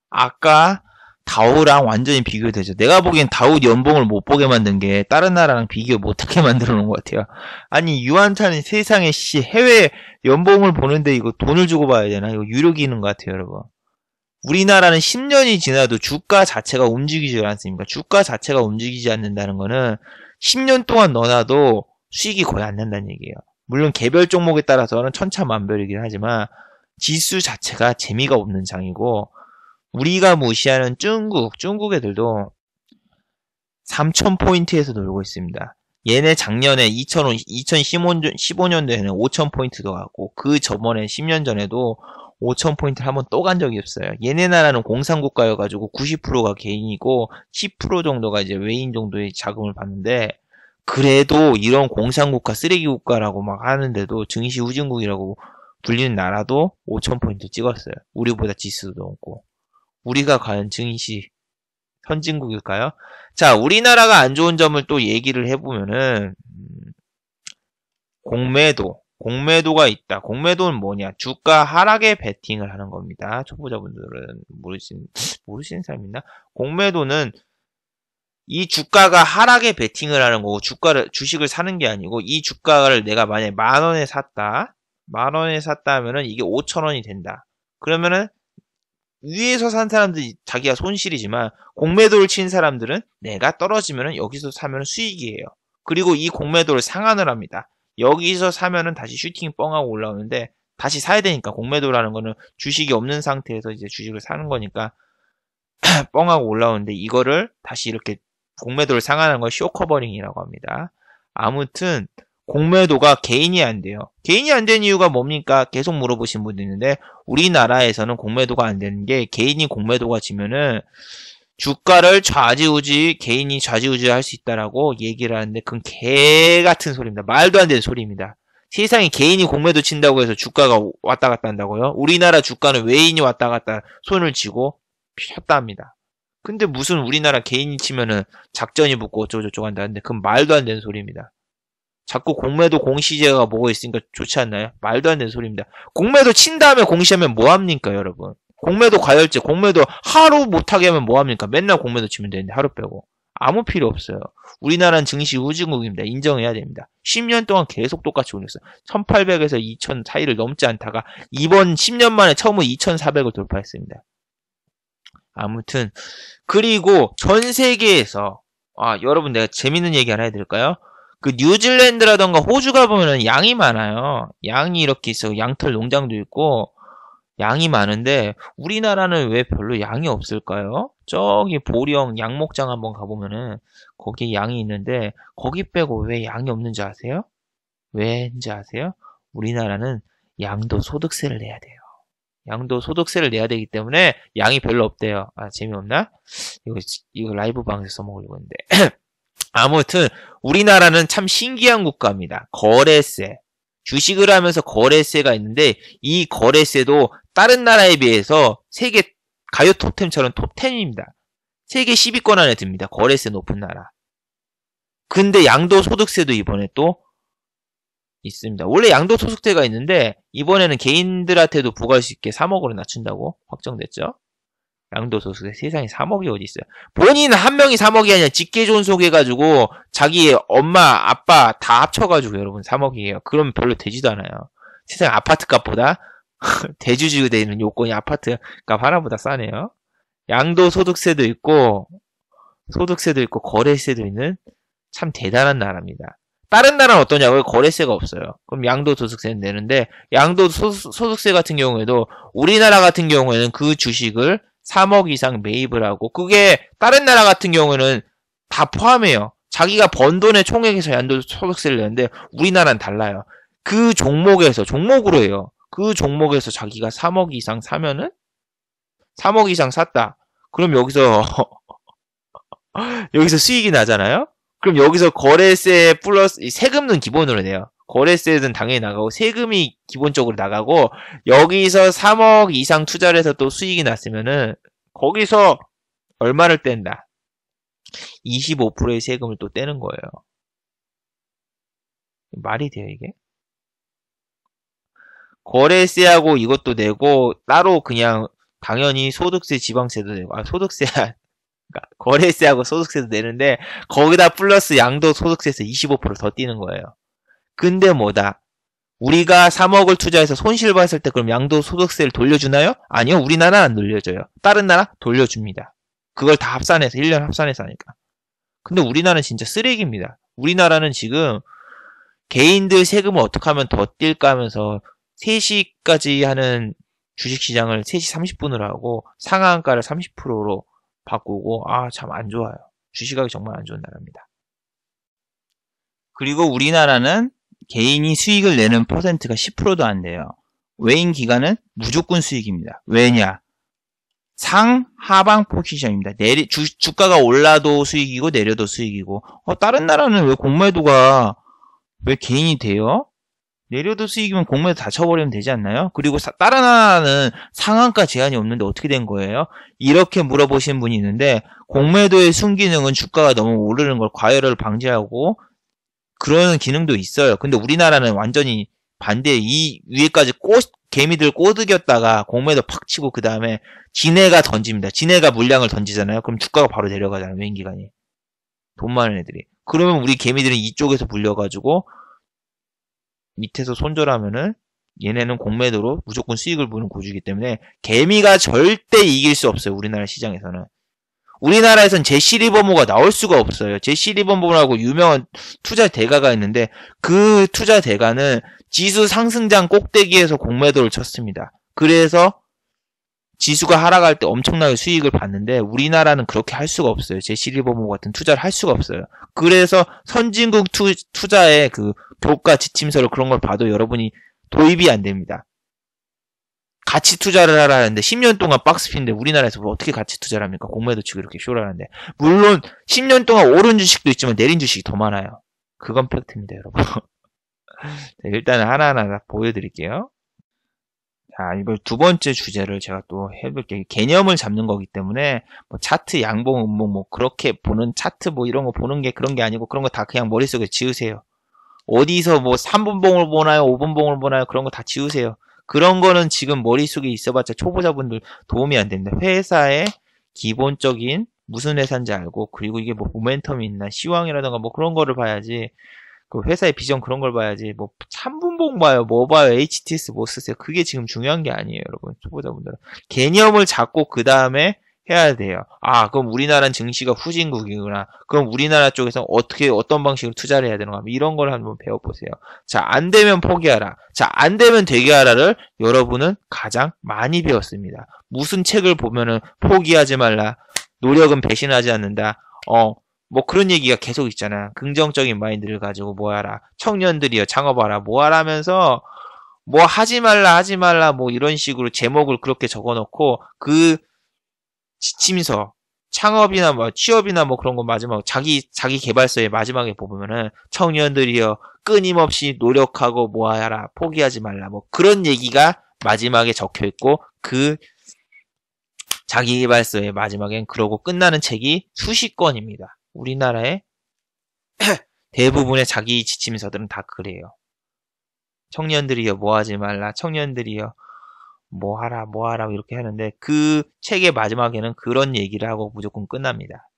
아까 다우랑 완전히 비교되죠. 내가 보기엔 다우 연봉을 못 보게 만든 게 다른 나라랑 비교 못하게 만들어 놓은 것 같아요. 아니, 유한타는 세상에 해외 연봉을 보는데 이거 돈을 주고 봐야 되나? 이거 유료기는 것 같아요, 여러분. 우리나라는 10년이 지나도 주가 자체가 움직이지 않습니까? 주가 자체가 움직이지 않는다는 거는 10년 동안 넣어놔도 수익이 거의 안 난다는 얘기예요. 물론 개별 종목에 따라서는 천차만별이긴 하지만 지수 자체가 재미가 없는 장이고, 우리가 무시하는 중국 애들도 3,000포인트에서 놀고 있습니다. 얘네 작년에 2015년도에는 5,000포인트도 갔고, 그 저번에 10년 전에도 5,000포인트를 한번 또 간 적이 없어요. 얘네 나라는 공산국가여가지고 90%가 개인이고 10% 정도가 이제 외인 정도의 자금을 받는데, 그래도 이런 공산국가, 쓰레기국가라고 막 하는데도 증시 후진국이라고 불리는 나라도 5,000포인트 찍었어요. 우리보다 지수도 높고. 우리가 과연 증시 선진국일까요? 자, 우리나라가 안 좋은 점을 또 얘기를 해보면은, 공매도가 있다. 공매도는 뭐냐? 주가 하락에 베팅을 하는 겁니다. 초보자분들은 모르시는 사람 있나? 공매도는 이 주가가 하락에 베팅을 하는 거고, 주식을 사는 게 아니고, 이 주가를 내가 만약에 10,000원에 샀다. 10,000원에 샀다 하면은 이게 5,000원이 된다. 그러면은 위에서 산 사람들이 자기가 손실이지만, 공매도를 친 사람들은 내가 떨어지면은 여기서 사면 수익이에요. 그리고 이 공매도를 상환을 합니다. 여기서 사면은 다시 슈팅 뻥하고 올라오는데, 다시 사야 되니까. 공매도라는 거는 주식이 없는 상태에서 이제 주식을 사는 거니까 뻥하고 올라오는데, 이거를 다시 이렇게 공매도를 상환하는 걸 쇼커버링이라고 합니다. 아무튼 공매도가 개인이 안 돼요. 개인이 안 되는 이유가 뭡니까? 계속 물어보신 분도 있는데, 우리나라에서는 공매도가 안 되는 게, 개인이 공매도가 지면은 주가를 개인이 좌지우지 할 수 있다라고 얘기를 하는데, 그건 개 같은 소리입니다. 말도 안 되는 소리입니다. 세상에 개인이 공매도 친다고 해서 주가가 왔다 갔다 한다고요? 우리나라 주가는 외인이 왔다 갔다 손을 쥐고 폈다 합니다. 근데 무슨 우리나라 개인이 치면은 작전이 붙고 어쩌고저쩌고 한다는데, 그건 말도 안 되는 소리입니다. 자꾸 공매도 공시제가 뭐가 있으니까 좋지 않나요? 말도 안 되는 소리입니다. 공매도 친 다음에 공시하면 뭐합니까, 여러분? 공매도 과열제, 공매도 하루 못하게 하면 뭐합니까? 맨날 공매도 치면 되는데, 하루 빼고. 아무 필요 없어요. 우리나라는 증시 후진국입니다. 인정해야 됩니다. 10년 동안 계속 똑같이 올렸어요. 1800에서 2000 사이를 넘지 않다가 이번 10년 만에 처음으로 2400을 돌파했습니다. 아무튼, 그리고 전 세계에서, 여러분 내가 재밌는 얘기 하나 해드릴까요? 그 뉴질랜드라던가 호주 가보면은 양이 많아요. 양이 이렇게 있어. 양털 농장도 있고, 양이 많은데 우리나라는 왜 별로 양이 없을까요? 저기 보령 양목장 한번 가보면은 거기에 양이 있는데 거기 빼고 왜 양이 없는지 아세요? 왜인지 아세요? 우리나라는 양도 소득세를 내야 돼요. 양도 소득세를 내야 되기 때문에 양이 별로 없대요. 아, 재미없나? 이거 라이브 방에서 써먹으려고 했는데. 아무튼 우리나라는 참 신기한 국가입니다. 거래세. 주식을 하면서 거래세가 있는데 이 거래세도 다른 나라에 비해서 세계 가요 톱10처럼 톱10입니다. 세계 10위권 안에 듭니다. 거래세 높은 나라. 근데 양도소득세도 이번에 또 있습니다. 원래 양도소득세가 있는데 이번에는 개인들한테도 부과할 수 있게 3억으로 낮춘다고 확정됐죠. 양도소득세 세상에 3억이 어디 있어요. 본인 한 명이 3억이 아니라 직계존속해가지고 자기 엄마 아빠 다 합쳐가지고 여러분 3억이에요. 그러면 별로 되지도 않아요. 세상 아파트 값보다 대주주가 되는 요건이 아파트 값 하나보다 싸네요. 양도소득세도 있고 소득세도 있고 거래세도 있는 참 대단한 나라입니다. 다른 나라는 어떠냐고요? 거래세가 없어요. 그럼 양도소득세는 내는데 양도소득세 같은 경우에도 우리나라 같은 경우에는 그 주식을 3억 이상 매입을 하고 그게 다른 나라 같은 경우에는 다 포함해요. 자기가 번 돈의 총액에서 양도소득세를 내는데 우리나라는 달라요. 그 종목으로 해요. 그 종목에서 자기가 3억 이상 사면은 3억 이상 샀다. 그럼 여기서 수익이 나잖아요. 그럼 여기서 거래세 플러스 세금은 기본으로 내요. 거래세는 당연히 나가고 세금이 기본적으로 나가고 여기서 3억 이상 투자를 해서 또 수익이 났으면은 거기서 얼마를 뗀다. 25%의 세금을 또 떼는 거예요. 말이 돼요 이게? 거래세하고 이것도 내고 따로 그냥 당연히 소득세 지방세도 내고 그러니까 거래세하고 소득세도 내는데 거기다 플러스 양도소득세에서 25% 더 띄는 거예요. 근데 뭐다? 우리가 3억을 투자해서 손실 봤을 때 그럼 양도소득세를 돌려주나요? 아니요. 우리나라는 안 돌려줘요. 다른 나라 돌려줍니다. 그걸 다 합산해서 1년 합산해서 하니까. 근데 우리나라는 진짜 쓰레기입니다. 우리나라는 지금 개인들 세금을 어떻게 하면 더 뛸까 하면서 3시까지 하는 주식시장을 3시 30분으로 하고 상한가를 30%로 바꾸고 참 안 좋아요. 주식하기 정말 안 좋은 나라입니다. 그리고 우리나라는 개인이 수익을 내는 퍼센트가 10%도 안 돼요. 외인 기관은 무조건 수익입니다. 왜냐? 상하방 포지션입니다. 주가가 올라도 수익이고 내려도 수익이고 다른 나라는 왜 공매도가 왜 개인이 돼요? 내려도 수익이면 공매도 다 쳐버리면 되지 않나요? 그리고 다른 나라는 상한가 제한이 없는데 어떻게 된 거예요? 이렇게 물어보시는 분이 있는데 공매도의 순기능은 주가가 너무 오르는 걸 과열을 방지하고 그런 기능도 있어요. 근데 우리나라는 완전히 반대에 이 위에까지 개미들 꼬드겼다가 공매도 팍 치고 그 다음에 지네가 던집니다. 지네가 물량을 던지잖아요. 그럼 주가가 바로 내려가잖아요. 외인기관이. 돈 많은 애들이. 그러면 우리 개미들은 이쪽에서 물려가지고 밑에서 손절하면은 얘네는 공매도로 무조건 수익을 보는 구조이기 때문에 개미가 절대 이길 수 없어요. 우리나라 시장에서는. 우리나라에선 제시 리버모가 나올 수가 없어요. 제시 리버모라고 유명한 투자 대가가 있는데 그 투자 대가는 지수 상승장 꼭대기에서 공매도를 쳤습니다. 그래서 지수가 하락할 때 엄청나게 수익을 봤는데 우리나라는 그렇게 할 수가 없어요. 제시 리버모 같은 투자를 할 수가 없어요. 그래서 선진국 투자의 그 교과 지침서를 그런 걸 봐도 여러분이 도입이 안 됩니다. 가치 투자를 하라는데 10년 동안 박스핀인데 우리나라에서 뭐 어떻게 가치 투자를 합니까? 공매도 치고 이렇게 쇼를 하는데. 물론 10년 동안 오른 주식도 있지만 내린 주식이 더 많아요. 그건 팩트입니다, 여러분. 자, 일단 하나하나 보여드릴게요. 자, 이걸 두 번째 주제를 제가 또 해볼게요. 개념을 잡는 거기 때문에 뭐 차트, 양봉, 음봉 뭐 그렇게 보는 차트 뭐 이런 거 보는 게 그런 게 아니고 그런 거 다 그냥 머릿속에 지우세요. 어디서 뭐 3분봉을 보나요? 5분봉을 보나요? 그런 거 다 지우세요. 그런 거는 지금 머릿속에 있어봤자 초보자분들 도움이 안 됩니다. 회사의 기본적인 무슨 회사인지 알고 그리고 이게 뭐 모멘텀이 있나 시황이라던가 뭐 그런 거를 봐야지 그 회사의 비전 그런 걸 봐야지 뭐 3분봉 봐요 뭐 봐요 HTS 뭐 쓰세요. 그게 지금 중요한 게 아니에요 여러분 초보자분들은. 개념을 잡고 그 다음에 해야 돼요. 아, 그럼 우리나라는 증시가 후진국이구나. 그럼 우리나라 쪽에서 어떤 방식으로 투자를 해야 되는가. 이런 걸 한번 배워보세요. 자, 안 되면 포기하라. 자, 안 되면 되게 하라를 여러분은 가장 많이 배웠습니다. 무슨 책을 보면은 포기하지 말라. 노력은 배신하지 않는다. 뭐 그런 얘기가 계속 있잖아. 긍정적인 마인드를 가지고 뭐 하라. 청년들이여 창업하라. 뭐 하라 하면서 뭐 하지 말라 뭐 이런 식으로 제목을 그렇게 적어놓고 그 지침서 창업이나 뭐 취업이나 뭐 그런 거 마지막 자기 개발서의 마지막에 보면은 청년들이여 끊임없이 노력하고 뭐 하라. 포기하지 말라. 뭐 그런 얘기가 마지막에 적혀 있고 그 자기 개발서의 마지막엔 그러고 끝나는 책이 수십 권입니다. 우리나라의 대부분의 자기 지침서들은 다 그래요. 청년들이여 뭐 하지 말라. 청년들이여 뭐 하라 이렇게 하는데 그 책의 마지막에는 그런 얘기를 하고 무조건 끝납니다.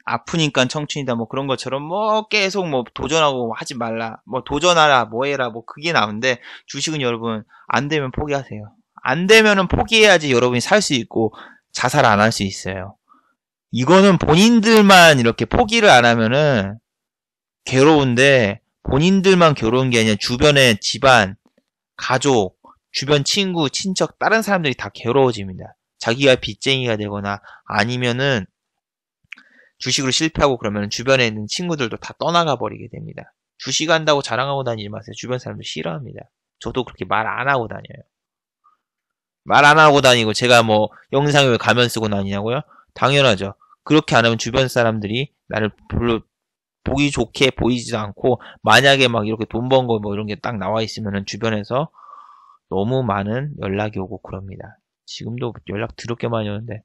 아프니까 청춘이다 뭐 그런 것처럼 뭐 계속 뭐 도전하고 하지 말라. 뭐 도전하라 뭐 해라 뭐 그게 나오는데 주식은 여러분 안 되면 포기하세요. 안 되면은 포기해야지 여러분이 살 수 있고 자살 안 할 수 있어요. 이거는 본인들만 이렇게 포기를 안 하면은 괴로운데 본인들만 괴로운 게 아니라 주변의 집안, 가족, 주변 친구, 친척, 다른 사람들이 다 괴로워집니다. 자기가 빚쟁이가 되거나 아니면은 주식으로 실패하고 그러면 주변에 있는 친구들도 다 떠나가 버리게 됩니다. 주식한다고 자랑하고 다니지 마세요. 주변 사람들 싫어합니다. 저도 그렇게 말 안 하고 다녀요. 말 안 하고 다니고 제가 뭐 영상에 왜 가면 쓰고 다니냐고요? 당연하죠. 그렇게 안 하면 주변 사람들이 나를 별로 보기 좋게 보이지도 않고 만약에 막 이렇게 돈 번 거 뭐 이런 게 딱 나와 있으면은 주변에서 너무 많은 연락이 오고 그럽니다. 지금도 연락 더럽게 많이 오는데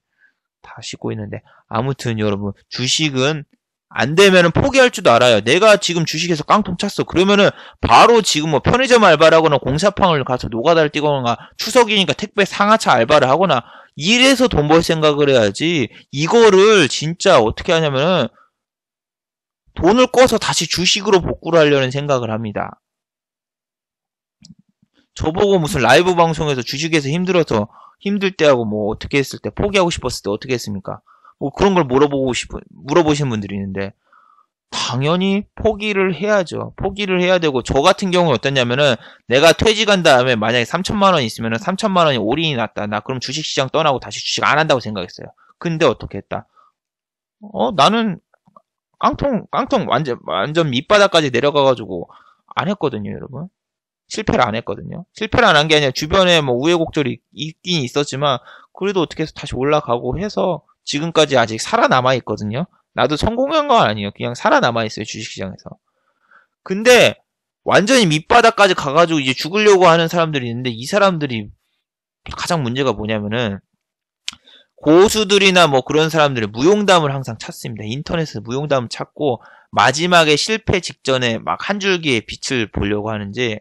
다 씻고 있는데 아무튼 여러분 주식은 안 되면은 포기할 줄도 알아요. 내가 지금 주식에서 깡통 찼어. 그러면은 바로 지금 뭐 편의점 알바를 하거나 공사팡을 가서 노가다를 뛰거나 추석이니까 택배 상하차 알바를 하거나 이래서 돈 벌 생각을 해야지. 이거를 진짜 어떻게 하냐면은 돈을 꿔서 다시 주식으로 복구를 하려는 생각을 합니다. 저보고 무슨 라이브 방송에서 주식에서 힘들어서 힘들 때 하고 뭐 어떻게 했을 때 포기하고 싶었을 때 어떻게 했습니까? 뭐 그런 걸 물어보시는 분들이 있는데 당연히 포기를 해야죠. 포기를 해야 되고 저 같은 경우는 어떠냐면은 내가 퇴직한 다음에 만약에 3천만 원 있으면은 3천만 원이 올인이 났다. 나 그럼 주식시장 떠나고 다시 주식 안 한다고 생각했어요. 근데 어떻게 했다? 나는 깡통 완전 밑바닥까지 내려가가지고 안 했거든요, 여러분. 실패를 안 했거든요. 실패를 안 한 게 아니라 주변에 뭐 우여곡절이 있긴 있었지만 그래도 어떻게 해서 다시 올라가고 해서 지금까지 아직 살아남아 있거든요. 나도 성공한 건 아니에요. 그냥 살아남아 있어요, 주식시장에서. 근데 완전히 밑바닥까지 가가지고 이제 죽으려고 하는 사람들이 있는데 이 사람들이 가장 문제가 뭐냐면은 고수들이나 뭐 그런 사람들이 무용담을 항상 찾습니다. 인터넷에서 무용담을 찾고 마지막에 실패 직전에 막 한 줄기의 빛을 보려고 하는지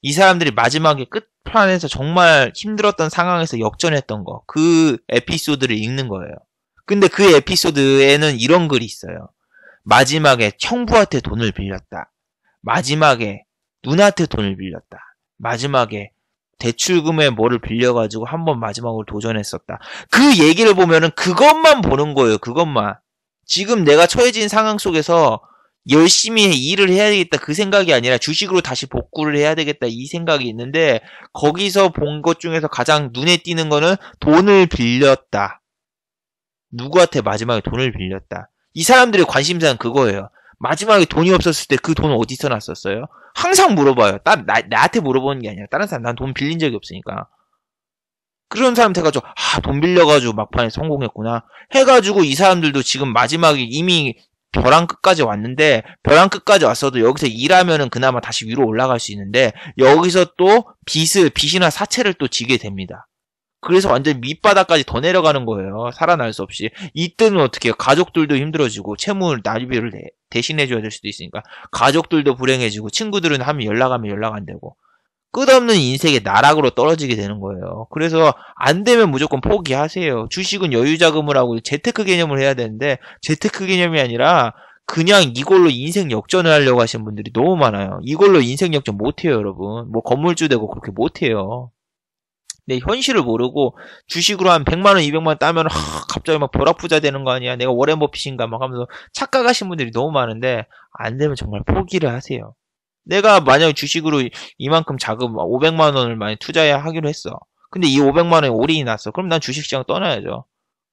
이 사람들이 마지막에 끝판에서 정말 힘들었던 상황에서 역전했던 거, 그 에피소드를 읽는 거예요. 근데 그 에피소드에는 이런 글이 있어요. 마지막에 형부한테 돈을 빌렸다. 마지막에 누나한테 돈을 빌렸다. 마지막에 대출금에 뭐를 빌려가지고 한번 마지막으로 도전했었다. 그 얘기를 보면은 그것만 보는 거예요. 그것만. 지금 내가 처해진 상황 속에서 열심히 일을 해야 되겠다 그 생각이 아니라 주식으로 다시 복구를 해야 되겠다 이 생각이 있는데 거기서 본 것 중에서 가장 눈에 띄는 거는 돈을 빌렸다. 누구한테 마지막에 돈을 빌렸다. 이 사람들의 관심사는 그거예요. 마지막에 돈이 없었을 때 그 돈을 어디서 났었어요? 항상 물어봐요. 나한테 물어보는 게 아니라 다른 사람 난 돈 빌린 적이 없으니까. 그런 사람한테 가지고 돈 빌려가지고 막판에 성공했구나 해가지고 이 사람들도 지금 마지막에 이미 벼랑 끝까지 왔는데 벼랑 끝까지 왔어도 여기서 일하면은 그나마 다시 위로 올라갈 수 있는데 여기서 또 빚이나 사채를 또 지게 됩니다. 그래서 완전 밑바닥까지 더 내려가는 거예요. 살아날 수 없이. 이때는 어떻게 해요? 가족들도 힘들어지고 채무 납입을 대신해줘야 될 수도 있으니까 가족들도 불행해지고 친구들은 하면 연락하면 연락 안 되고 끝없는 인생의 나락으로 떨어지게 되는 거예요. 그래서 안 되면 무조건 포기하세요. 주식은 여유자금을 하고 재테크 개념을 해야 되는데 재테크 개념이 아니라 그냥 이걸로 인생 역전을 하려고 하시는 분들이 너무 많아요. 이걸로 인생 역전 못해요, 여러분. 뭐 건물주 되고 그렇게 못해요. 내 현실을 모르고 주식으로 한 100만원, 200만원 따면 갑자기 막 벼락부자 되는 거 아니야. 내가 워렌 버핏인가 막 하면서 착각하신 분들이 너무 많은데 안 되면 정말 포기를 하세요. 내가 만약에 주식으로 이만큼 자금 500만원을 많이 투자하기로 했어. 근데 이 500만원에 올인이 났어. 그럼 난 주식시장 떠나야죠.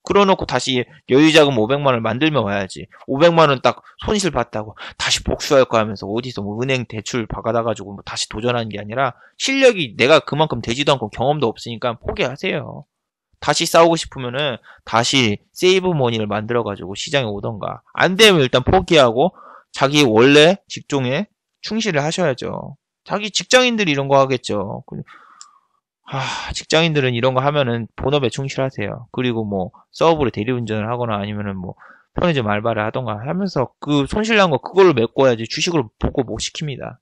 그러놓고 다시 여유자금 500만원을 만들며 와야지. 500만원 딱 손실 봤다고 다시 복수할 거 하면서 어디서 뭐 은행 대출 받아가지고 뭐 다시 도전하는 게 아니라 실력이 내가 그만큼 되지도 않고 경험도 없으니까 포기하세요. 다시 싸우고 싶으면은 다시 세이브 머니를 만들어가지고 시장에 오던가. 안 되면 일단 포기하고 자기 원래 직종에 충실을 하셔야죠. 자기 직장인들이 이런 거 하겠죠. 직장인들은 이런 거 하면은 본업에 충실하세요. 그리고 뭐 서브로 대리운전을 하거나 아니면은 뭐 편의점 알바를 하던가 하면서 그 손실난 거 그걸로 메꿔야지 주식으로 보고 못 시킵니다.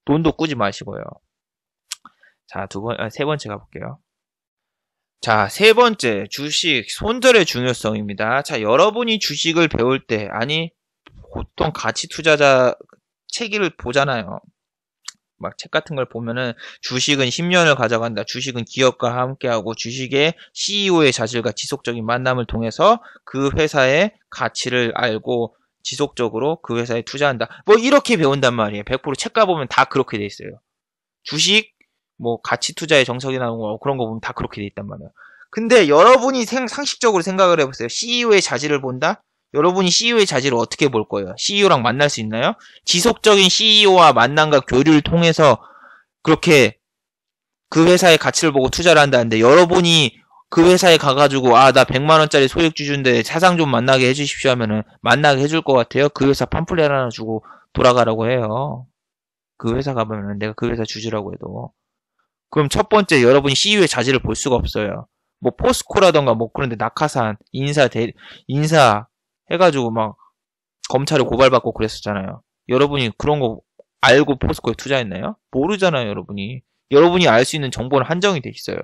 돈도 꾸지 마시고요. 자, 세 번째 가볼게요. 자, 세 번째 주식 손절의 중요성입니다. 자, 여러분이 주식을 배울 때 보통 가치 투자자 책을 보잖아요. 막 책 같은 걸 보면은 주식은 10년을 가져간다. 주식은 기업과 함께하고 주식의 CEO의 자질과 지속적인 만남을 통해서 그 회사의 가치를 알고 지속적으로 그 회사에 투자한다. 뭐 이렇게 배운단 말이에요. 100% 책 가보면 다 그렇게 돼 있어요. 주식 뭐 가치 투자의 정석이 나오는 거 그런 거 보면 다 그렇게 돼 있단 말이에요. 근데 여러분이 상식적으로 생각을 해보세요. CEO의 자질을 본다? 여러분이 CEO의 자질을 어떻게 볼 거예요? CEO랑 만날 수 있나요? 지속적인 CEO와 만남과 교류를 통해서 그렇게 그 회사의 가치를 보고 투자를 한다는데 여러분이 그 회사에 가가지고 나 100만원짜리 소액주주인데 사장 좀 만나게 해주십시오 하면은 만나게 해줄 것 같아요? 그 회사 팜플렛 하나 주고 돌아가라고 해요. 그 회사 가보면은 내가 그 회사 주주라고 해도. 그럼 첫 번째 여러분이 CEO의 자질을 볼 수가 없어요. 뭐 포스코라던가 뭐 그런데 낙하산 인사 해가지고 막 검찰에 고발받고 그랬었잖아요. 여러분이 그런 거 알고 포스코에 투자했나요? 모르잖아요, 여러분이. 여러분이 알 수 있는 정보는 한정이 돼 있어요.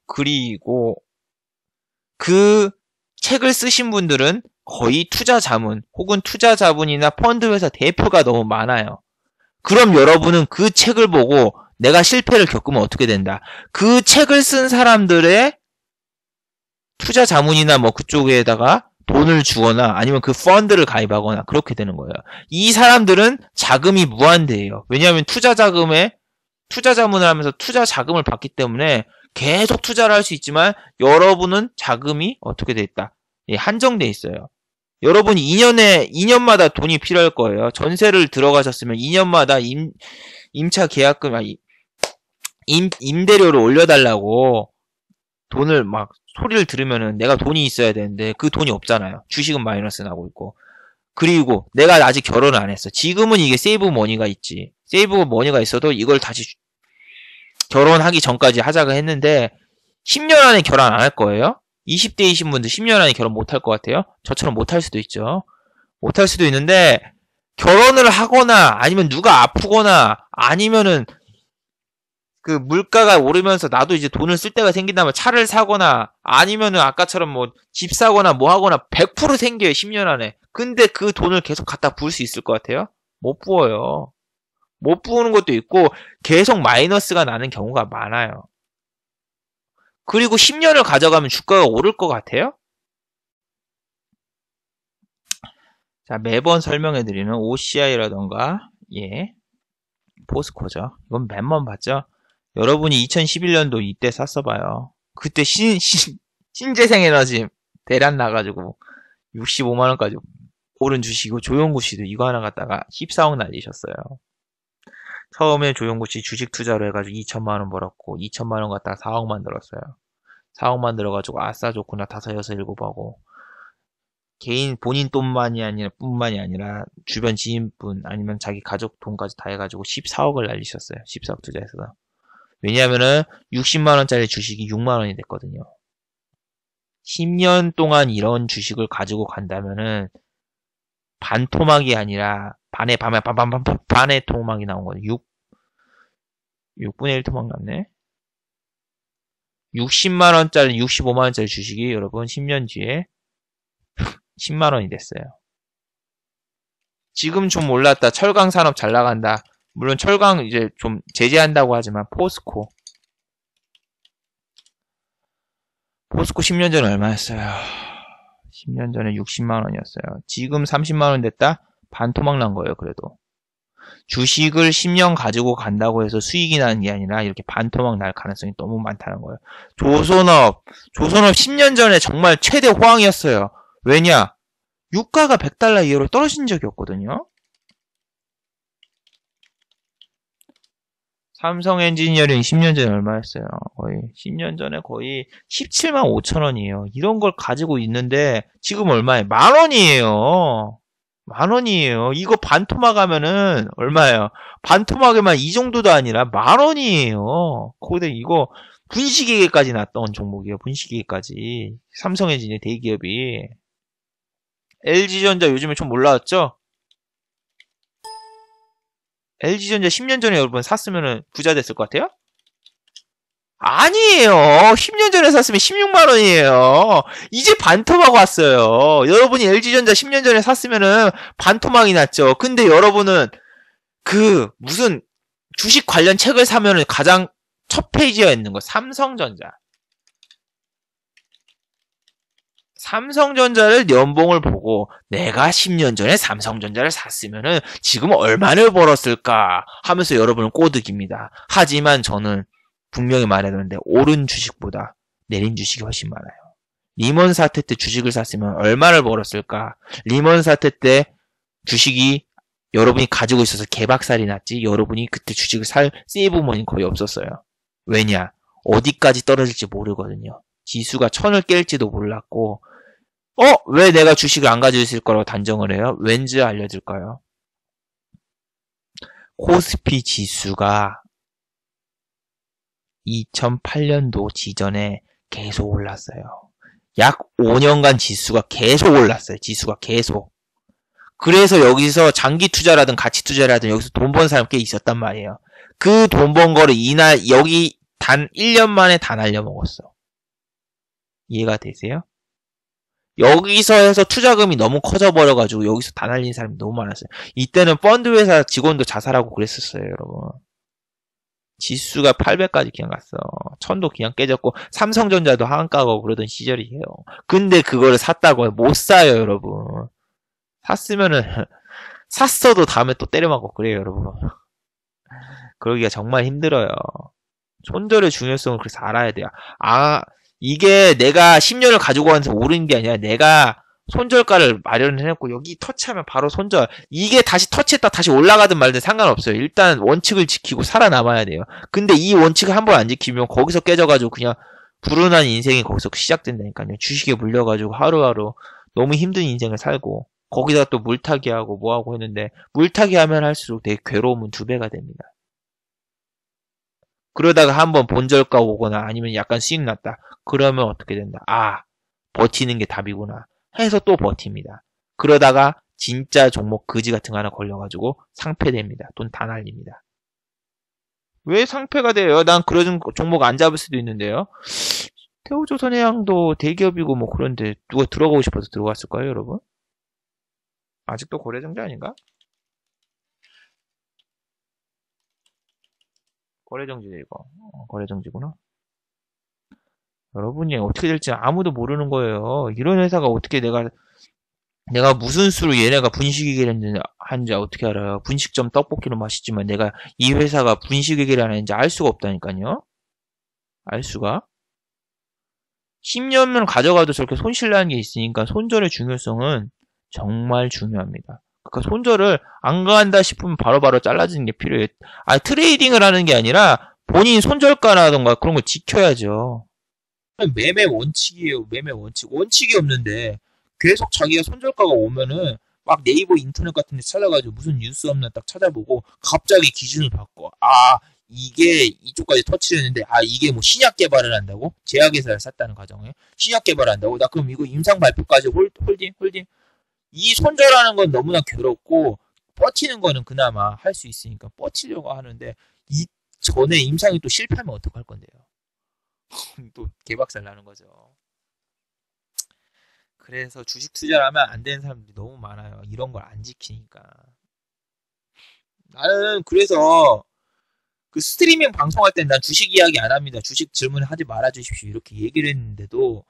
그리고 그 책을 쓰신 분들은 거의 투자 자문 혹은 투자 자본이나 펀드 회사 대표가 너무 많아요. 그럼 여러분은 그 책을 보고 내가 실패를 겪으면 어떻게 된다. 그 책을 쓴 사람들의 투자 자문이나 뭐 그쪽에다가 돈을 주거나 아니면 그 펀드를 가입하거나 그렇게 되는 거예요. 이 사람들은 자금이 무한대예요. 왜냐하면 투자 자문을 하면서 투자 자금을 받기 때문에 계속 투자를 할 수 있지만 여러분은 자금이 어떻게 돼 있다? 한정돼 있어요. 여러분이 2년마다 돈이 필요할 거예요. 전세를 들어가셨으면 2년마다 임차 계약금, 임대료를 올려달라고 돈을 막 소리를 들으면은 내가 돈이 있어야 되는데 그 돈이 없잖아요. 주식은 마이너스 나고 있고. 그리고 내가 아직 결혼을 안 했어. 지금은 이게 세이브 머니가 있지. 세이브 머니가 있어도 이걸 다시 결혼하기 전까지 하자고 했는데 10년 안에 결혼 안 할 거예요? 20대이신 분들 10년 안에 결혼 못 할 것 같아요? 저처럼 못 할 수도 있죠. 못 할 수도 있는데 결혼을 하거나 아니면 누가 아프거나 아니면은 그 물가가 오르면서 나도 이제 돈을 쓸 때가 생긴다면 차를 사거나 아니면은 아까처럼 뭐 집 사거나 뭐 하거나 100% 생겨요. 10년 안에. 근데 그 돈을 계속 갖다 부을 수 있을 것 같아요? 못 부어요. 못 부으는 것도 있고 계속 마이너스가 나는 경우가 많아요. 그리고 10년을 가져가면 주가가 오를 것 같아요? 자, 매번 설명해드리는 OCI라던가 포스코죠. 이건 몇번 봤죠? 여러분이 2011년도 이때 샀어봐요. 그때 신재생에너지 대란 나가지고 65만원까지 오른 주식이고 조용구 씨도 이거 하나 갖다가 14억 날리셨어요. 처음에 조용구 씨 주식 투자로 해가지고 2천만원 벌었고 2천만원 갖다가 4억 만들었어요. 4억 만들어가지고 아싸 좋구나 5, 6, 7하고 개인 본인 뿐만이 아니라 주변 지인분 아니면 자기 가족 돈까지 다 해가지고 14억을 날리셨어요. 14억 투자해서. 왜냐하면은 60만원짜리 주식이 6만원이 됐거든요. 10년 동안 이런 주식을 가지고 간다면은 반토막이 아니라 반의 토막이 나온 거예요. 6분의 1 토막 났네. 60만원짜리 65만원짜리 주식이 여러분 10년 뒤에 10만원이 됐어요. 지금 좀 올랐다. 철강 산업 잘 나간다. 물론 철강 이제 좀 제재한다고 하지만 포스코 포스코 10년 전에 얼마였어요? 10년 전에 60만 원이었어요. 지금 30만 원 됐다? 반토막 난 거예요, 그래도. 주식을 10년 가지고 간다고 해서 수익이 나는 게 아니라 이렇게 반토막 날 가능성이 너무 많다는 거예요. 조선업 10년 전에 정말 최대 호황이었어요. 왜냐? 유가가 100달러 이하로 떨어진 적이 없거든요. 삼성 엔지니어링 10년 전에 얼마였어요? 거의 10년 전에 거의 17만 5천 원이에요. 이런 걸 가지고 있는데 지금 얼마에? 만 원이에요. 만 원이에요. 이거 반토막 하면은 얼마예요? 반토막에만 이 정도도 아니라 만 원이에요. 근데 이거 분식회계까지 났던 종목이에요. 분식회계까지. 삼성엔지니어 대기업이. LG전자 요즘에 좀 올라왔죠? LG전자 10년 전에 여러분 샀으면 부자 됐을 것 같아요? 아니에요. 10년 전에 샀으면 16만 원이에요. 이제 반토막 왔어요. 여러분이 LG전자 10년 전에 샀으면은 반토막이 났죠. 근데 여러분은 무슨 주식 관련 책을 사면은 가장 첫 페이지에 있는 거 삼성전자. 삼성전자를 연봉을 보고 내가 10년 전에 삼성전자를 샀으면은 지금 얼마를 벌었을까 하면서 여러분은 꼬드깁니다. 하지만 저는 분명히 말해놓는데 오른 주식보다 내린 주식이 훨씬 많아요. 리먼 사태 때 주식을 샀으면 얼마를 벌었을까? 리먼 사태 때 주식이 여러분이 가지고 있어서 개박살이 났지 여러분이 그때 주식을 살 세이브머니는 거의 없었어요. 왜냐? 어디까지 떨어질지 모르거든요. 지수가 1000을 깰지도 몰랐고 왜 내가 주식을 안 가지고 있을 거라고 단정을 해요? 왠지 알려줄까요? 코스피 지수가 2008년도 지전에 계속 올랐어요. 약 5년간 지수가 계속 올랐어요. 지수가 계속. 그래서 여기서 장기 투자라든 가치 투자라든 여기서 돈 번 사람 꽤 있었단 말이에요. 그 돈 번 거를 여기 단 1년 만에 다 날려먹었어. 이해가 되세요? 여기서 해서 투자금이 너무 커져버려가지고 여기서 다 날린 사람이 너무 많았어요. 이때는 펀드 회사 직원도 자살하고 그랬었어요, 여러분. 지수가 800까지 그냥 갔어. 1000도 그냥 깨졌고 삼성전자도 하한가고 그러던 시절이에요. 근데 그거를 샀다고 못 사요, 여러분. 샀으면은 샀어도 다음에 또 때려맞고 그래요, 여러분. 그러기가 정말 힘들어요. 손절의 중요성을 그래서 알아야 돼요. 이게 내가 10년을 가지고 가면서 오르는 게 아니라 내가 손절가를 마련해놓고 여기 터치하면 바로 손절. 이게 다시 터치했다 다시 올라가든 말든 상관없어요. 일단 원칙을 지키고 살아남아야 돼요. 근데 이 원칙을 한번 안 지키면 거기서 깨져가지고 그냥 불운한 인생이 거기서 시작된다니까요. 주식에 물려가지고 하루하루 너무 힘든 인생을 살고 거기다 또 물타기 하고 뭐하고 했는데 물타기 하면 할수록 되게 괴로움은 2배가 됩니다. 그러다가 한번 본절가 오거나 아니면 약간 수익 났다. 그러면 어떻게 된다? 버티는 게 답이구나. 해서 또 버팁니다. 그러다가 진짜 종목 거지 같은 거 하나 걸려가지고 상폐됩니다. 돈 다 날립니다. 왜 상폐가 돼요? 난 그런 종목 안 잡을 수도 있는데요. 태우조선해양도 대기업이고 뭐 그런데 누가 들어가고 싶어서 들어갔을까요, 여러분? 아직도 거래정지 아닌가? 거래정지네 이거. 거래정지구나. 여러분이 어떻게 될지 아무도 모르는 거예요. 이런 회사가 어떻게 내가 무슨 수로 얘네가 분식회계를 하는지 어떻게 알아요? 분식점 떡볶이는 맛있지만 내가 이 회사가 분식회계를 하는지 알 수가 없다니까요. 알 수가. 10년을 가져가도 저렇게 손실나는 게 있으니까 손절의 중요성은 정말 중요합니다. 그러니까 손절을 안 간다 싶으면 바로바로 잘라지는 게 필요해요. 트레이딩을 하는 게 아니라 본인 손절가라던가 그런 걸 지켜야죠. 매매 원칙이에요. 매매 원칙. 원칙이 없는데 계속 자기가 손절가가 오면은 막 네이버 인터넷 같은 데 찾아가지고 무슨 뉴스 없나 딱 찾아보고 갑자기 기준을 바꿔. 이게 이쪽까지 터치했는데 이게 뭐 신약 개발을 한다고? 제약회사를 샀다는 가정에 신약 개발을 한다고? 나 그럼 이거 임상 발표까지 홀딩? 이 손절하는 건 너무나 괴롭고 버티는 거는 그나마 할 수 있으니까 버티려고 하는데 이 전에 임상이 또 실패하면 어떡할 건데요? 또 개박살 나는 거죠. 그래서 주식 투자를 하면 안 되는 사람들이 너무 많아요. 이런 걸 안 지키니까. 나는 그래서 그 스트리밍 방송할 때는 난 주식 이야기 안 합니다. 주식 질문하지 말아 주십시오. 이렇게 얘기를 했는데도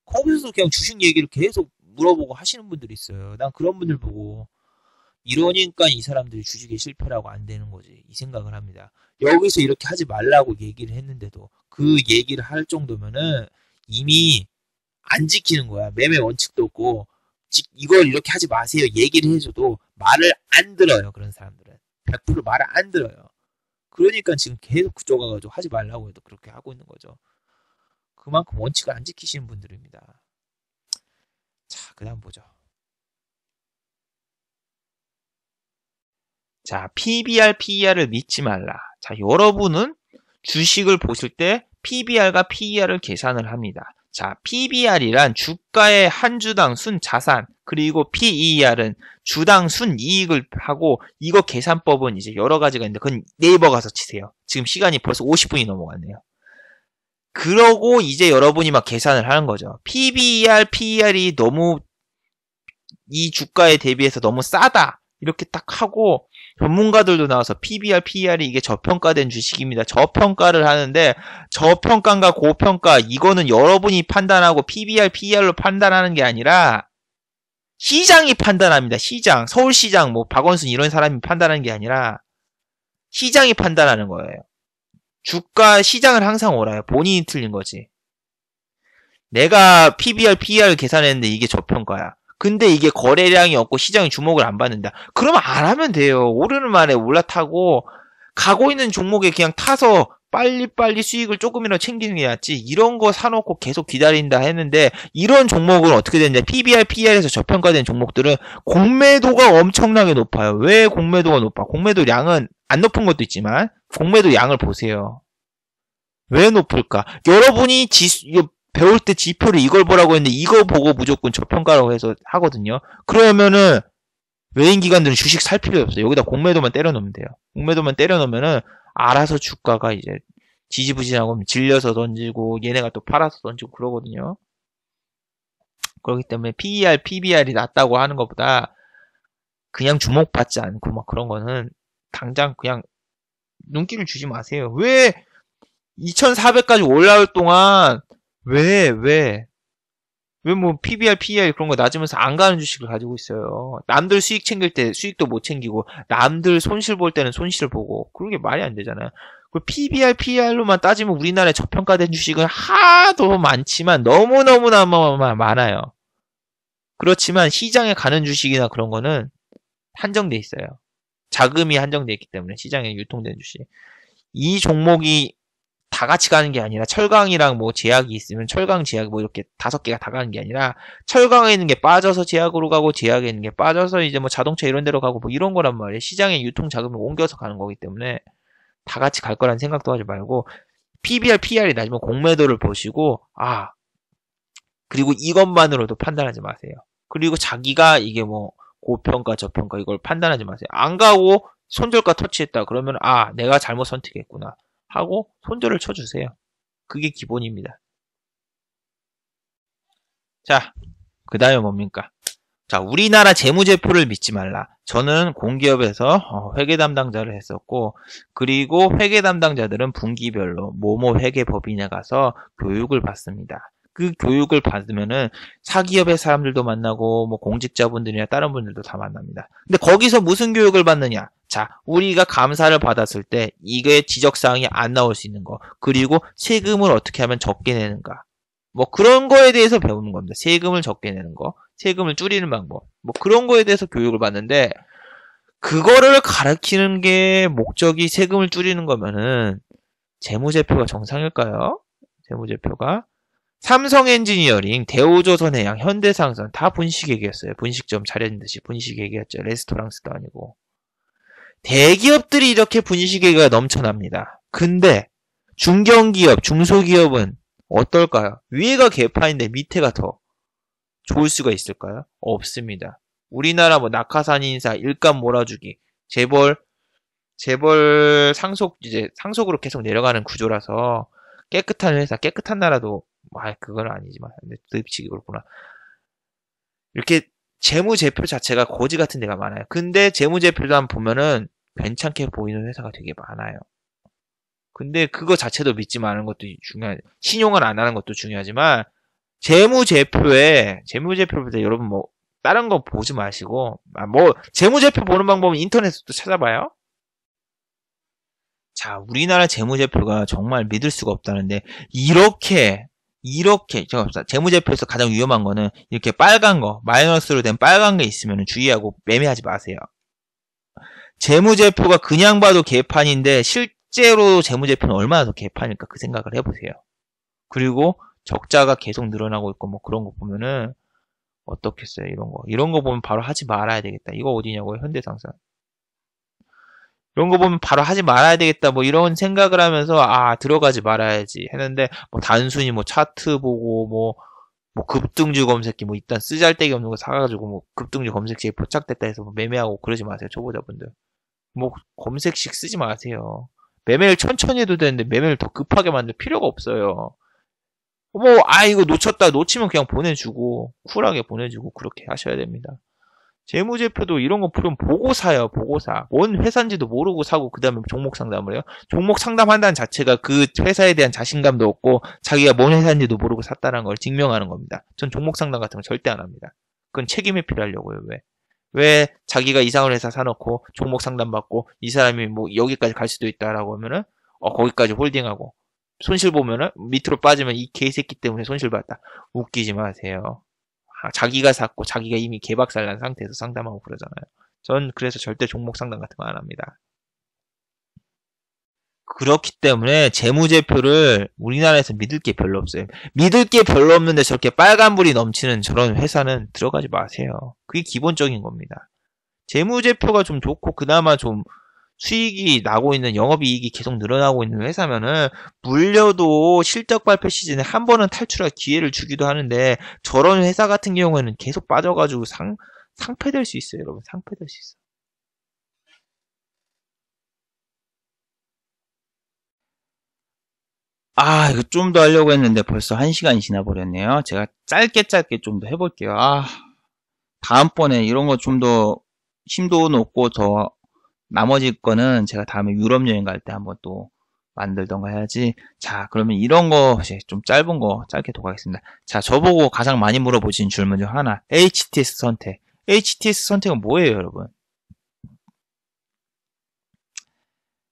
거기서도 그냥 주식 얘기를 계속 물어보고 하시는 분들이 있어요. 난 그런 분들 보고 이러니까 이 사람들이 주식에 실패라고 안 되는 거지. 이 생각을 합니다. 여기서 이렇게 하지 말라고 얘기를 했는데도 그 얘기를 할 정도면은 이미 안 지키는 거야. 매매 원칙도 없고 이걸 이렇게 하지 마세요. 얘기를 해줘도 말을 안 들어요. 그런 사람들은 100% 말을 안 들어요. 그러니까 지금 계속 그쪽 가가지고 하지 말라고 해도 그렇게 하고 있는 거죠. 그만큼 원칙을 안 지키시는 분들입니다. 자, 그 다음 보죠. 자, PBR, PER을 믿지 말라. 자, 여러분은 주식을 보실 때 PBR과 PER을 계산을 합니다. 자, PBR이란 주가의 한 주당 순 자산, 그리고 PER은 주당 순 이익을 하고, 이거 계산법은 이제 여러 가지가 있는데, 그건 네이버 가서 치세요. 지금 시간이 벌써 50분이 넘어갔네요. 그러고 이제 여러분이 막 계산을 하는 거죠. PBR, PER이 너무 이 주가에 대비해서 너무 싸다. 이렇게 딱 하고, 전문가들도 나와서 PBR, PER이 이게 저평가된 주식입니다. 저평가를 하는데, 저평가인가 고평가, 이거는 여러분이 판단하고 PBR, PER로 판단하는 게 아니라 시장이 판단합니다. 시장, 서울시장, 뭐 박원순 이런 사람이 판단하는 게 아니라 시장이 판단하는 거예요. 주가 시장을 항상 옳아요. 본인이 틀린 거지. 내가 PBR, PER 계산했는데 이게 저평가야. 근데 이게 거래량이 없고 시장이 주목을 안 받는다. 그러면 안 하면 돼요. 오르는 말에 올라타고 가고 있는 종목에 그냥 타서 빨리빨리 수익을 조금이라도 챙기는 게 낫지. 이런 거 사놓고 계속 기다린다 했는데 이런 종목은 어떻게 되냐. PBR, PER에서 저평가된 종목들은 공매도가 엄청나게 높아요. 왜 공매도가 높아? 공매도 양은 안 높은 것도 있지만 공매도 양을 보세요. 왜 높을까? 여러분이 배울 때 지표를 이걸 보라고 했는데 이거 보고 무조건 저평가라고 해서 하거든요. 그러면은 외인기관들은 주식 살 필요 없어요. 여기다 공매도만 때려놓으면 돼요. 공매도만 때려놓으면은 알아서 주가가 이제 지지부진하고 질려서 던지고 얘네가 또 팔아서 던지고 그러거든요. 그렇기 때문에 PER, PBR이 낮다고 하는 것보다 그냥 주목받지 않고 막 그런 거는 당장 그냥 눈길을 주지 마세요. 왜 2400까지 올라올 동안 왜 뭐 PBR, PER 그런 거 낮으면서 안 가는 주식을 가지고 있어요. 남들 수익 챙길 때 수익도 못 챙기고 남들 손실 볼 때는 손실을 보고 그런 게 말이 안 되잖아요. 그 PBR, PER로만 따지면 우리나라에 저평가된 주식은 하도 많지만 너무너무나 많아요. 그렇지만 시장에 가는 주식이나 그런 거는 한정돼 있어요. 자금이 한정돼 있기 때문에 시장에 유통되는 주식. 이 종목이 다 같이 가는 게 아니라 철강이랑 뭐 제약이 있으면 철강, 제약 뭐 이렇게 5개가 다 가는 게 아니라 철강에 있는 게 빠져서 제약으로 가고 제약에 있는 게 빠져서 이제 뭐 자동차 이런 데로 가고 뭐 이런 거란 말이에요. 시장에 유통 자금을 옮겨서 가는 거기 때문에 다 같이 갈 거라는 생각도 하지 말고 PBR, PER이 낮으면 공매도를 보시고 그리고 이것만으로도 판단하지 마세요. 그리고 자기가 이게 뭐 고평가, 저평가 이걸 판단하지 마세요. 안 가고 손절가 터치했다 그러면 내가 잘못 선택했구나. 하고 손절을 쳐주세요. 그게 기본입니다. 자, 그 다음에 뭡니까? 자, 우리나라 재무제표를 믿지 말라. 저는 공기업에서 회계 담당자를 했었고, 그리고 회계 담당자들은 분기별로 모모 회계법인에 가서 교육을 받습니다. 그 교육을 받으면은 사기업의 사람들도 만나고 뭐 공직자분들이나 다른 분들도 다 만납니다. 근데 거기서 무슨 교육을 받느냐? 자, 우리가 감사를 받았을 때 이게 지적사항이 안 나올 수 있는 거, 그리고 세금을 어떻게 하면 적게 내는가, 뭐 그런 거에 대해서 배우는 겁니다. 세금을 적게 내는 거, 세금을 줄이는 방법, 뭐 그런 거에 대해서 교육을 받는데 그거를 가르치는 게 목적이 세금을 줄이는 거면은 재무제표가 정상일까요? 재무제표가 삼성엔지니어링, 대우조선해양, 현대상선 다 분식회계였어요. 분식점 차려진 듯이 분식회계였죠. 레스토랑스도 아니고. 대기업들이 이렇게 분식회계가 넘쳐납니다. 근데 중견기업, 중소기업은 어떨까요? 위에가 개파인데 밑에가 더 좋을 수가 있을까요? 없습니다. 우리나라 뭐 낙하산 인사, 일감 몰아주기, 재벌 상속으로 계속 내려가는 구조라서 깨끗한 회사, 깨끗한 나라도 그건 아니지만 도입식이 그렇구나. 이렇게 재무제표 자체가 거지 같은 데가 많아요. 근데 재무제표도 한번 보면은 괜찮게 보이는 회사가 되게 많아요. 근데 그거 자체도 믿지 않은 것도 신용을 안 하는 것도 중요하지만, 재무제표에 여러분 뭐, 다른 거 보지 마시고, 재무제표 보는 방법은 인터넷에도 찾아봐요. 자, 우리나라 재무제표가 정말 믿을 수가 없다는데, 이렇게, 재무제표에서 가장 위험한 거는, 이렇게 빨간 거, 마이너스로 된 빨간 게 있으면 주의하고 매매하지 마세요. 재무제표가 그냥 봐도 개판인데, 실제로 재무제표는 얼마나 더 개판일까 그 생각을 해보세요. 그리고 적자가 계속 늘어나고 있고, 뭐 그런 거 보면은, 어떻겠어요, 이런 거 보면 바로 하지 말아야 되겠다. 이거 어디냐고요, 현대상사. 이런 거 보면 바로 하지 말아야 되겠다, 뭐 이런 생각을 하면서, 들어가지 말아야지 했는데, 뭐 단순히 뭐 차트 보고, 뭐 급등주 검색기, 뭐 일단 쓰잘데기 없는 거 사가지고, 뭐 급등주 검색기에 포착됐다 해서 뭐 매매하고 그러지 마세요, 초보자분들. 뭐 검색식 쓰지 마세요. 매매를 천천히 해도 되는데 매매를 더 급하게 만들 필요가 없어요. 이거 놓치면 그냥 보내주고, 쿨하게 보내주고, 그렇게 하셔야 됩니다. 재무제표도 이런 거 보고 사요, 보고 사. 뭔 회사인지도 모르고 사고, 그 다음에 종목 상담을 해요? 종목 상담한다는 자체가 그 회사에 대한 자신감도 없고, 자기가 뭔 회사인지도 모르고 샀다는 걸 증명하는 겁니다. 전 종목 상담 같은 거 절대 안 합니다. 그건 책임이 필요하려고요, 왜 자기가 이상한 회사 사놓고, 종목 상담 받고, 이 사람이 뭐 여기까지 갈 수도 있다라고 하면은, 거기까지 홀딩하고, 손실 보면은, 밑으로 빠지면 이 개새끼 때문에 손실 봤다. 웃기지 마세요. 자기가 샀고 자기가 이미 개박살 난 상태에서 상담하고 그러잖아요. 전 그래서 절대 종목 상담 같은 거 안 합니다. 그렇기 때문에 재무제표를 우리나라에서 믿을 게 별로 없어요. 믿을 게 별로 없는데 저렇게 빨간불이 넘치는 저런 회사는 들어가지 마세요. 그게 기본적인 겁니다. 재무제표가 좀 좋고 그나마 좀 수익이 나고 있는, 영업이익이 계속 늘어나고 있는 회사면은 물려도 실적 발표 시즌에 한 번은 탈출할 기회를 주기도 하는데, 저런 회사 같은 경우에는 계속 빠져가지고 상패될 수 있어요, 여러분. 상패될 수 있어요. 이거 좀 더 하려고 했는데 벌써 1시간이 지나버렸네요. 제가 짧게 좀 더 해볼게요. 다음번에 이런 거 좀 더 심도 높고 더 나머지 거는 제가 다음에 유럽 여행 갈 때 한번 또 만들던가 해야지. 자, 그러면 이런 거 좀 짧은 거 짧게 더 가겠습니다. 자, 저보고 가장 많이 물어보신 질문 중 하나, HTS 선택. HTS 선택은 뭐예요, 여러분?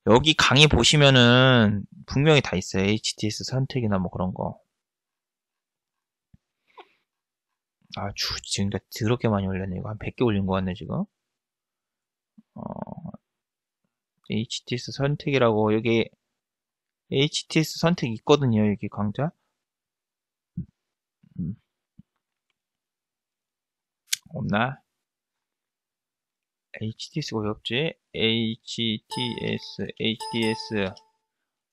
여기 강의 보시면은 분명히 다 있어요. HTS 선택이나 뭐 그런 거. 지금 더럽게 많이 올렸네. 이거 한 100개 올린 거 같네, 지금. HTS 선택이라고, 여기 HTS 선택 있거든요, 여기 강좌. 없나? HTS가 왜 없지? HTS.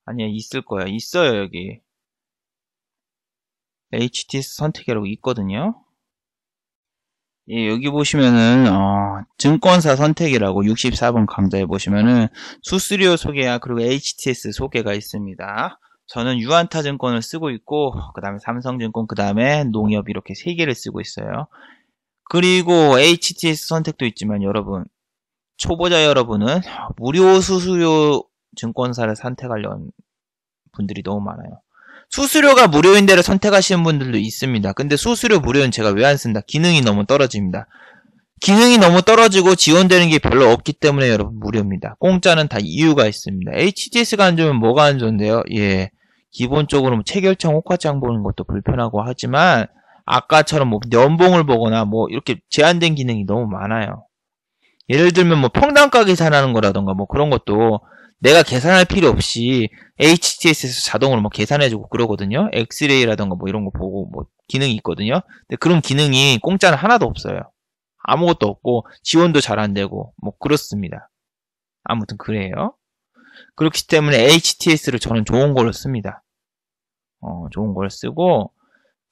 아니야, 있을 거야. 있어요, 여기. HTS 선택이라고 있거든요. 예, 여기 보시면은, 증권사 선택이라고 64번 강좌에 보시면은, 수수료 소개야, 그리고 HTS 소개가 있습니다. 저는 유한타증권을 쓰고 있고, 그 다음에 삼성증권, 그 다음에 농협 이렇게 3개를 쓰고 있어요. 그리고 HTS 선택도 있지만 여러분, 초보자 여러분은 무료 수수료 증권사를 선택하려는 분들이 너무 많아요. 수수료가 무료인 데를 선택하시는 분들도 있습니다. 근데 수수료 무료는 제가 왜 안 쓴다? 기능이 너무 떨어집니다. 기능이 너무 떨어지고 지원되는 게 별로 없기 때문에 여러분 무료입니다. 공짜는 다 이유가 있습니다. HTS가 안 좋으면 뭐가 안 좋은데요? 예, 기본적으로 체결청 호가창 보는 것도 불편하고 하지만 아까처럼 뭐 연봉을 보거나 뭐 이렇게 제한된 기능이 너무 많아요. 예를 들면 뭐 평당가 계산하는 거라던가 뭐 그런 것도 내가 계산할 필요 없이 HTS에서 자동으로 뭐 계산해주고 그러거든요. 엑스레이라던가 뭐 이런 거 보고 뭐 기능이 있거든요. 근데 그런 기능이 공짜는 하나도 없어요. 아무것도 없고 지원도 잘 안 되고 뭐 그렇습니다. 아무튼 그래요. 그렇기 때문에 HTS를 저는 좋은 걸로 씁니다. 좋은 걸 쓰고,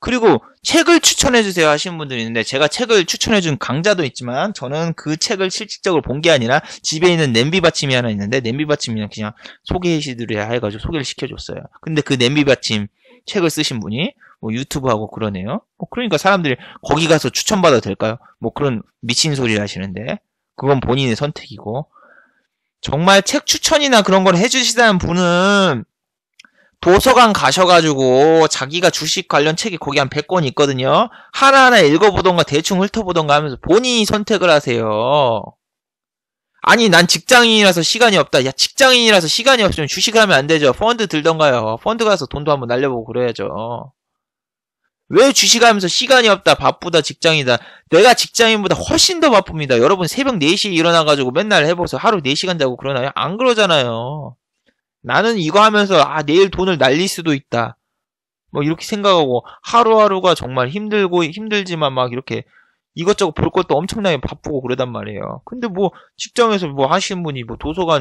그리고 책을 추천해주세요 하시는 분들이 있는데, 제가 책을 추천해준 강좌도 있지만 저는 그 책을 실질적으로 본 게 아니라 집에 있는 냄비 받침이 하나 있는데, 냄비 받침이랑 그냥 소개해드려야 해가지고 소개를 시켜줬어요. 근데 그 냄비 받침 책을 쓰신 분이 뭐 유튜브 하고 그러네요. 그러니까 사람들이 거기 가서 추천받아도 될까요? 뭐 그런 미친 소리를 하시는데, 그건 본인의 선택이고, 정말 책 추천이나 그런 걸 해주시다는 분은 도서관 가셔가지고 자기가 주식 관련 책이 거기 한 100권 있거든요. 하나하나 읽어보던가 대충 훑어보던가 하면서 본인이 선택을 하세요. 아니 난 직장인이라서 시간이 없다. 야 직장인이라서 시간이 없으면 주식을 하면 안 되죠. 펀드 들던가요. 펀드 가서 돈도 한번 날려보고 그래야죠. 왜 주식하면서 시간이 없다, 바쁘다, 직장이다. 내가 직장인보다 훨씬 더 바쁩니다. 여러분 새벽 4시에 일어나가지고 맨날 해보세요. 하루 4시간 자고 그러나요? 안 그러잖아요. 나는 이거 하면서 내일 돈을 날릴 수도 있다. 뭐 이렇게 생각하고 하루하루가 정말 힘들지만 막 이렇게 이것저것 볼 것도 엄청나게 바쁘고 그러단 말이에요. 근데 뭐 직장에서 뭐 하시는 분이 뭐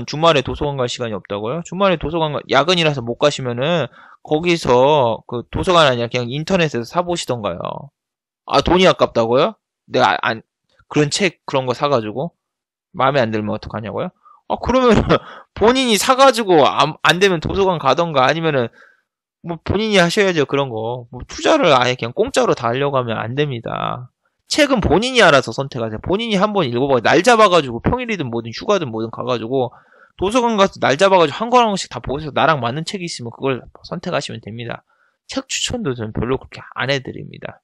주말에 도서관 갈 시간이 없다고요? 주말에 야근이라서 못 가시면은 거기서 그 도서관 아니라 그냥 인터넷에서 사보시던가요. 돈이 아깝다고요? 내가 그런 책 그런 거 사가지고 마음에 안 들면 어떡하냐고요? 그러면 본인이 사가지고 안 되면 도서관 가던가 아니면은 뭐 본인이 하셔야죠. 그런 거. 뭐 투자를 아예 그냥 공짜로 다 하려고 하면 안 됩니다. 책은 본인이 알아서 선택하세요. 본인이 한번 읽어봐. 날 잡아가지고 평일이든 뭐든 휴가든 뭐든 가가지고 도서관 가서 날 잡아가지고 한 권 한 권씩 다 보고서 나랑 맞는 책이 있으면 그걸 선택하시면 됩니다. 책 추천도 저는 별로 그렇게 안 해드립니다.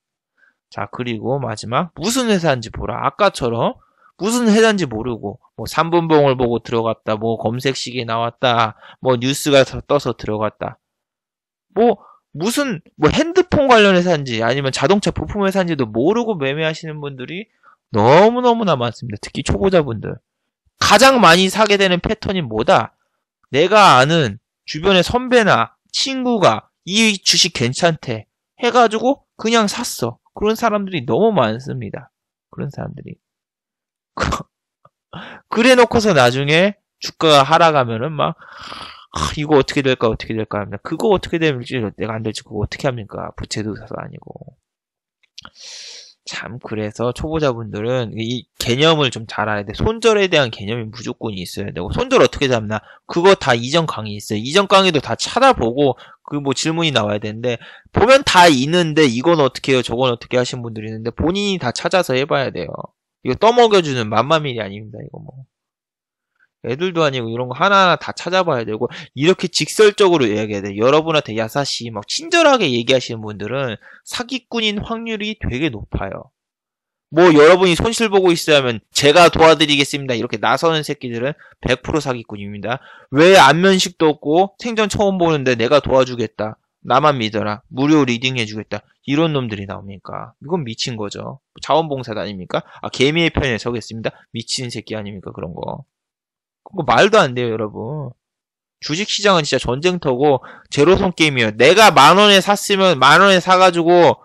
자, 그리고 마지막 무슨 회사인지 보라. 아까처럼 무슨 회사인지 모르고 뭐 3분봉을 보고 들어갔다. 뭐 검색식이 나왔다. 뭐 뉴스가 떠서 들어갔다. 무슨 핸드폰 관련 회사인지 아니면 자동차 부품 회사인지도 모르고 매매하시는 분들이 너무너무나 많습니다. 특히 초보자분들. 가장 많이 사게 되는 패턴이 뭐다? 내가 아는 주변의 선배나 친구가 이 주식 괜찮대 해가지고 그냥 샀어. 그런 사람들이 너무 많습니다. 그런 사람들이. 그래 놓고서 나중에 주가가 하락하면은 이거 어떻게 될까 합니다. 그거 어떻게 될지 내가 안 될지 그거 어떻게 합니까? 부채도 사서 아니고. 참 그래서 초보자분들은 이 개념을 좀 잘 알아야 돼. 손절에 대한 개념이 무조건 있어야 되고 손절 어떻게 잡나? 그거 다 이전 강의 있어요. 이전 강의도 다 찾아보고 질문이 나와야 되는데 보면 다 있는데 이건 어떻게 해요? 저건 어떻게 하신 분들이 있는데 본인이 다 찾아서 해봐야 돼요. 이거 떠먹여주는 맘마밀이 아닙니다. 이거 애들도 아니고 이런 거 하나하나 다 찾아봐야 되고 이렇게 직설적으로 이야기해야 돼. 여러분한테 야사시 친절하게 얘기하시는 분들은 사기꾼인 확률이 되게 높아요. 여러분이 손실 보고 있어야 하면 제가 도와드리겠습니다. 이렇게 나서는 새끼들은 100% 사기꾼입니다. 왜 안면식도 없고 생전 처음 보는데 내가 도와주겠다. 나만 믿어라. 무료 리딩 해주겠다. 이런 놈들이 나옵니까? 이건 미친 거죠. 자원봉사도 아닙니까? 개미의 편에 서겠습니다. 미친 새끼 아닙니까? 그런 거. 그거 말도 안 돼요, 여러분. 주식시장은 진짜 전쟁터고 제로섬 게임이에요. 내가 10,000원에 샀으면 10,000원에 사가지고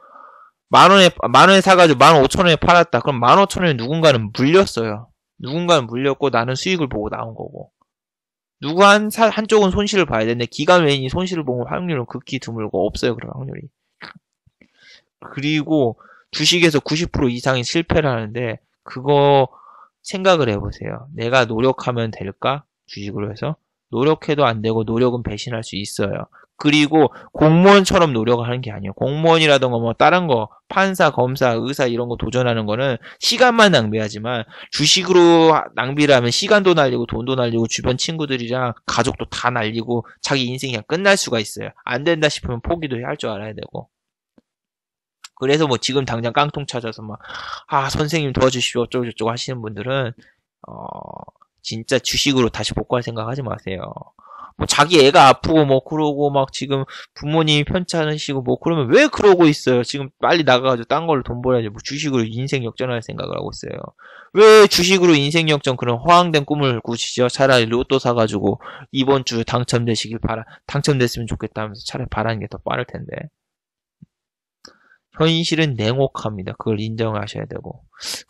10,000원에 사가지고 15,000원에 팔았다. 그럼 15,000원에 누군가는 물렸어요. 누군가는 물렸고 나는 수익을 보고 나온 거고. 한쪽은 손실을 봐야 되는데 기관 외인이 손실을 보는 확률은 극히 드물고 없어요. 그런 확률이. 그리고 주식에서 90% 이상이 실패를 하는데 그거 생각을 해보세요. 내가 노력하면 될까? 주식으로 해서 노력해도 안 되고 노력은 배신할 수 있어요. 그리고 공무원처럼 노력을 하는 게 아니에요. 공무원이라던가 다른 거 판사, 검사, 의사 이런 거 도전하는 거는 시간만 낭비하지만 주식으로 낭비를 하면 시간도 날리고 돈도 날리고 주변 친구들이랑 가족도 다 날리고 자기 인생이 그냥 끝날 수가 있어요. 안 된다 싶으면 포기도 할 줄 알아야 되고. 그래서 지금 당장 깡통 찾아서 선생님 도와주십시오 어쩌고저쩌고 하시는 분들은 진짜 주식으로 다시 복구할 생각 하지 마세요. 자기 애가 아프고 그러고 지금 부모님이 편찮으시고 그러면 왜 그러고 있어요? 지금 빨리 나가가지고 딴 걸로 돈 벌어야지 주식으로 인생 역전할 생각을 하고 있어요. 왜 주식으로 인생 역전 그런 허황된 꿈을 꾸시죠? 차라리 로또 사가지고 이번 주 당첨되시길 당첨됐으면 좋겠다 하면서 차라리 바라는 게 더 빠를 텐데. 현실은 냉혹합니다. 그걸 인정하셔야 되고.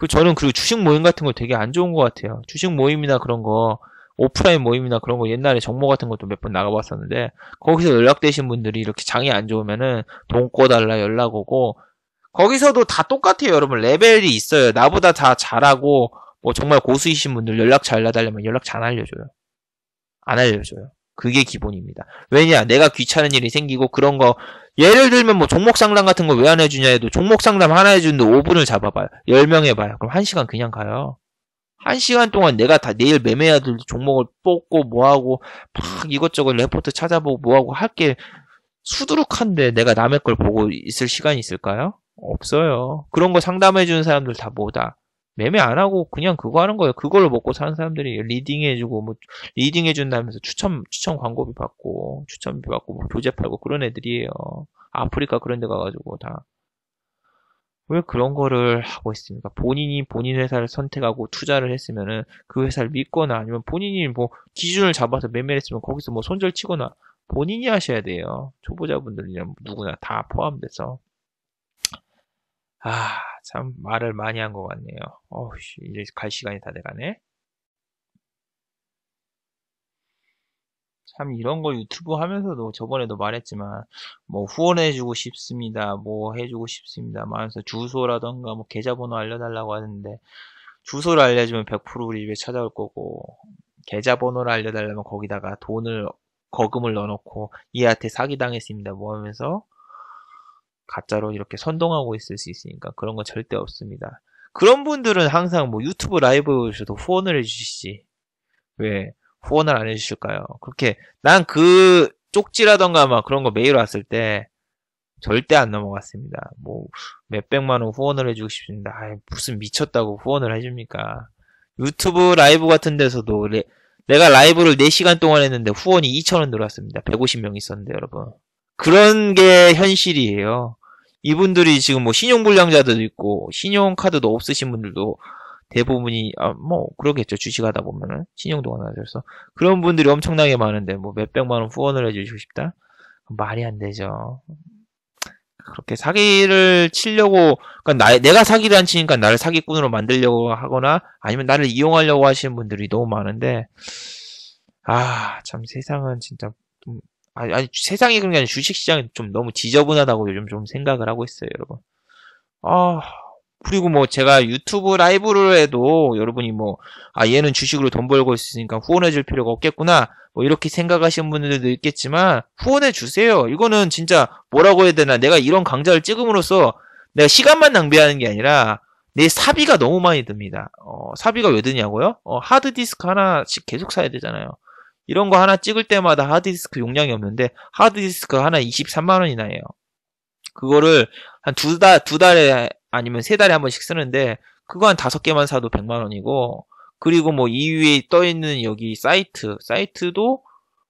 저는 그리고 주식 모임 같은 거 되게 안 좋은 것 같아요. 주식 모임이나 그런 거, 오프라인 모임이나 그런 거 옛날에 정모 같은 것도 몇 번 나가봤었는데, 거기서 연락되신 분들이 이렇게 장이 안 좋으면은 돈 꿔달라 연락 오고, 거기서도 다 똑같아요, 여러분. 레벨이 있어요. 나보다 다 잘하고, 정말 고수이신 분들 연락 잘 나달라면 연락 잘 알려줘요. 안 알려줘요. 그게 기본입니다. 왜냐? 내가 귀찮은 일이 생기고 그런 거 예를 들면 종목 상담 같은 거 왜 안 해주냐 해도 종목 상담 하나 해주는데 5분을 잡아봐요. 10명 해봐요. 그럼 1시간 그냥 가요. 1시간 동안 내가 다 내일 매매해야 될 종목을 뽑고 뭐하고 막 이것저것 레포트 찾아보고 뭐하고 할 게 수두룩한데 내가 남의 걸 보고 있을 시간이 있을까요? 없어요. 그런 거 상담해주는 사람들 다 뭐다. 매매 안 하고 그냥 그거 하는 거예요. 그걸로 먹고 사는 사람들이 리딩해주고, 뭐, 리딩해준다면서 추천 광고비 받고, 추천비 받고, 뭐 교재 팔고 그런 애들이에요. 아프리카 그런 데 가가지고 다. 왜 그런 거를 하고 있습니까? 본인이 본인 회사를 선택하고 투자를 했으면은 그 회사를 믿거나 아니면 본인이 뭐 기준을 잡아서 매매를 했으면 거기서 뭐 손절 치거나 본인이 하셔야 돼요. 초보자분들이랑 누구나 다 포함돼서. 참 말을 많이 한 것 같네요. 이제 갈 시간이 다 돼가네. 참 이런 거 유튜브 하면서도 저번에도 말했지만 뭐 후원해주고 싶습니다. 뭐 해주고 싶습니다. 하면서 주소라던가 뭐 계좌번호 알려달라고 하는데 주소를 알려주면 100% 우리 집에 찾아올 거고 계좌번호를 알려달라면 거기다가 거금을 넣어놓고 얘한테 사기당했습니다. 뭐 하면서 가짜로 이렇게 선동하고 있을 수 있으니까 그런 건 절대 없습니다. 그런 분들은 항상 뭐 유튜브 라이브에서도 후원을 해주시지. 왜 후원을 안 해주실까요? 그렇게 난 그 쪽지라던가 막 그런 거 메일 왔을 때 절대 안 넘어갔습니다. 뭐 몇백만 원 후원을 해주고 싶습니다. 무슨 미쳤다고 후원을 해줍니까? 유튜브 라이브 같은 데서도 내가 라이브를 4시간 동안 했는데 후원이 2,000원 들어왔습니다. 150명 있었는데 여러분. 그런 게 현실이에요. 이분들이 지금 뭐 신용불량자들도 있고 신용카드도 없으신 분들도 대부분이 뭐 그러겠죠. 주식하다 보면은 신용도가 낮아서 그런 분들이 엄청나게 많은데 뭐 몇백만 원 후원을 해주시고 싶다? 말이 안 되죠. 그렇게 사기를 치려고 그러니까 내가 사기를 안 치니까 나를 사기꾼으로 만들려고 하거나 아니면 나를 이용하려고 하시는 분들이 너무 많은데 참 세상은 진짜 좀 아니 세상이 그런 게 아니라 주식시장이 좀 너무 지저분하다고 요즘 좀 생각을 하고 있어요, 여러분. 그리고 뭐 제가 유튜브 라이브를 해도 여러분이 뭐 얘는 주식으로 돈 벌고 있으니까 후원해줄 필요가 없겠구나 뭐 이렇게 생각하시는 분들도 있겠지만 후원해 주세요. 이거는 진짜 뭐라고 해야 되나, 내가 이런 강좌를 찍음으로써 내가 시간만 낭비하는 게 아니라 내 사비가 너무 많이 듭니다. 사비가 왜 드냐고요? 하드디스크 하나씩 계속 사야 되잖아요. 이런 거 하나 찍을 때마다 하드디스크 용량이 없는데 하드디스크 하나 23만 원이나 해요. 그거를 한 두 달에 아니면 3달에 한 번씩 쓰는데 그거 한 5개만 사도 100만 원이고, 그리고 뭐 이 위에 떠있는 여기 사이트도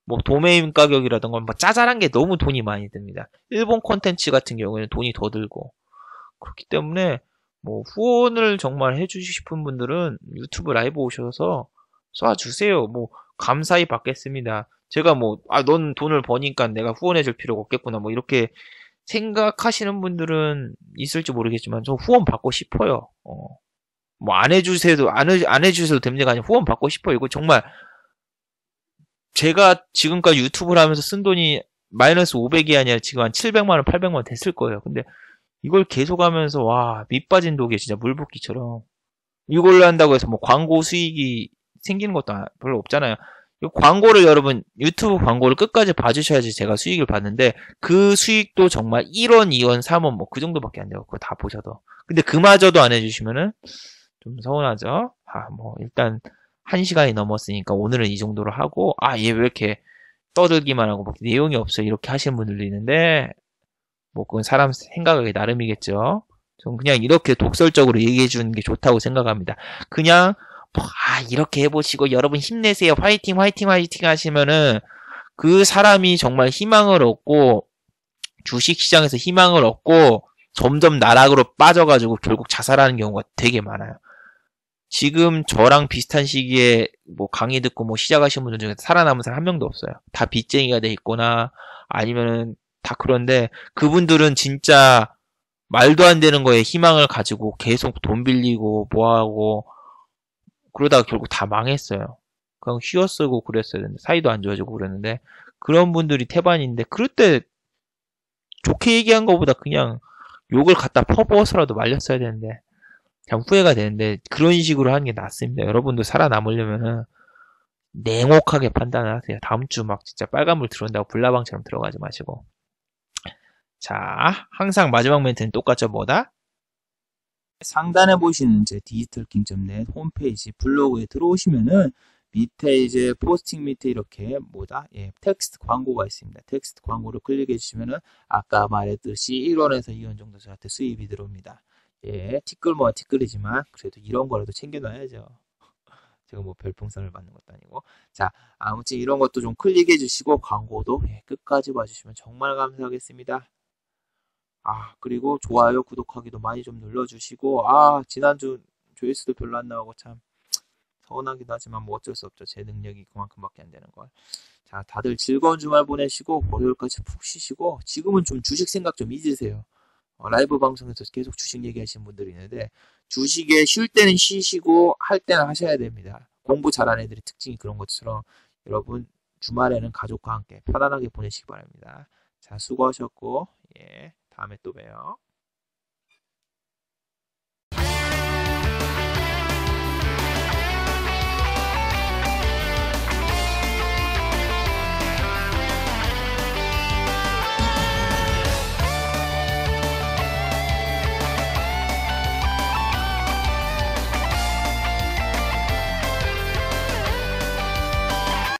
뭐 도메인 가격이라던가 뭐 짜잘한 게 너무 돈이 많이 듭니다. 일본 콘텐츠 같은 경우에는 돈이 더 들고 그렇기 때문에 뭐 후원을 정말 해주시고 싶은 분들은 유튜브 라이브 오셔서 쏴주세요. 뭐 감사히 받겠습니다. 제가 뭐 넌 돈을 버니까 내가 후원해줄 필요가 없겠구나 뭐 이렇게 생각하시는 분들은 있을지 모르겠지만 저 후원 받고 싶어요. 뭐 안 해주셔도 됩니다. 아니라 후원 받고 싶어요. 이거 정말 제가 지금까지 유튜브를 하면서 쓴 돈이 마이너스 500이 아니라 지금 한 700만 원, 800만 원 됐을 거예요. 근데 이걸 계속하면서 밑 빠진 독에 진짜 물 붓기처럼 이걸로 한다고 해서 뭐 광고 수익이 생기는 것도 별로 없잖아요. 광고를 여러분 유튜브 광고를 끝까지 봐주셔야지 제가 수익을 받는데 그 수익도 정말 1원, 2원, 3원 뭐 그 정도밖에 안 돼요. 그거 다 보셔도. 근데 그마저도 안 해주시면은 좀 서운하죠. 뭐 일단 1시간이 넘었으니까 오늘은 이 정도로 하고 얘 왜 이렇게 떠들기만 하고 막 내용이 없어 이렇게 하시는 분들도 있는데 뭐 그건 사람 생각하기 나름이겠죠. 좀 그냥 이렇게 독설적으로 얘기해 주는 게 좋다고 생각합니다. 그냥 이렇게 해보시고 여러분 힘내세요. 화이팅 화이팅 화이팅 하시면은 그 사람이 정말 희망을 얻고 주식시장에서 희망을 얻고 점점 나락으로 빠져가지고 결국 자살하는 경우가 되게 많아요. 지금 저랑 비슷한 시기에 뭐 강의 듣고 뭐 시작하신 분들 중에 살아남은 사람 한 명도 없어요. 다 빚쟁이가 돼 있거나 아니면은 다 그런데 그분들은 진짜 말도 안 되는 거에 희망을 가지고 계속 돈 빌리고 뭐하고 그러다가 결국 다 망했어요. 그냥 쉬어쓰고 그랬어야 되는데 사이도 안 좋아지고 그랬는데 그런 분들이 태반인데 그럴 때 좋게 얘기한 것보다 그냥 욕을 갖다 퍼부어서라도 말렸어야 되는데 참 후회가 되는데 그런 식으로 하는 게 낫습니다. 여러분도 살아남으려면은 냉혹하게 판단을 하세요. 다음 주 막 진짜 빨간불 들어온다고 불나방처럼 들어가지 마시고. 자, 항상 마지막 멘트는 똑같죠, 뭐다? 상단에 보시는 제 디지털킹.net 홈페이지 블로그에 들어오시면은 밑에 이제 포스팅 밑에 이렇게 텍스트 광고가 있습니다. 텍스트 광고를 클릭해 주시면은 아까 말했듯이 1원에서 2원 정도 저한테 수입이 들어옵니다. 예, 티끌 모아 티끌이지만 그래도 이런 거라도 챙겨놔야죠. 제가 뭐 별풍선을 받는 것도 아니고. 자, 아무튼 이런 것도 좀 클릭해 주시고 광고도 끝까지 봐주시면 정말 감사하겠습니다. 그리고 좋아요, 구독하기도 많이 좀 눌러주시고, 지난주 조회수도 별로 안 나오고 참 서운하기도 하지만 뭐 어쩔 수 없죠. 제 능력이 그만큼밖에 안 되는 걸. 자, 다들 즐거운 주말 보내시고 월요일까지 푹 쉬시고 지금은 좀 주식 생각 좀 잊으세요. 라이브 방송에서 계속 주식 얘기하시는 분들이 있는데 주식에 쉴 때는 쉬시고 할 때는 하셔야 됩니다. 공부 잘하는 애들의 특징이 그런 것처럼 여러분 주말에는 가족과 함께 편안하게 보내시기 바랍니다. 자, 수고하셨고 다음에 또 봬요.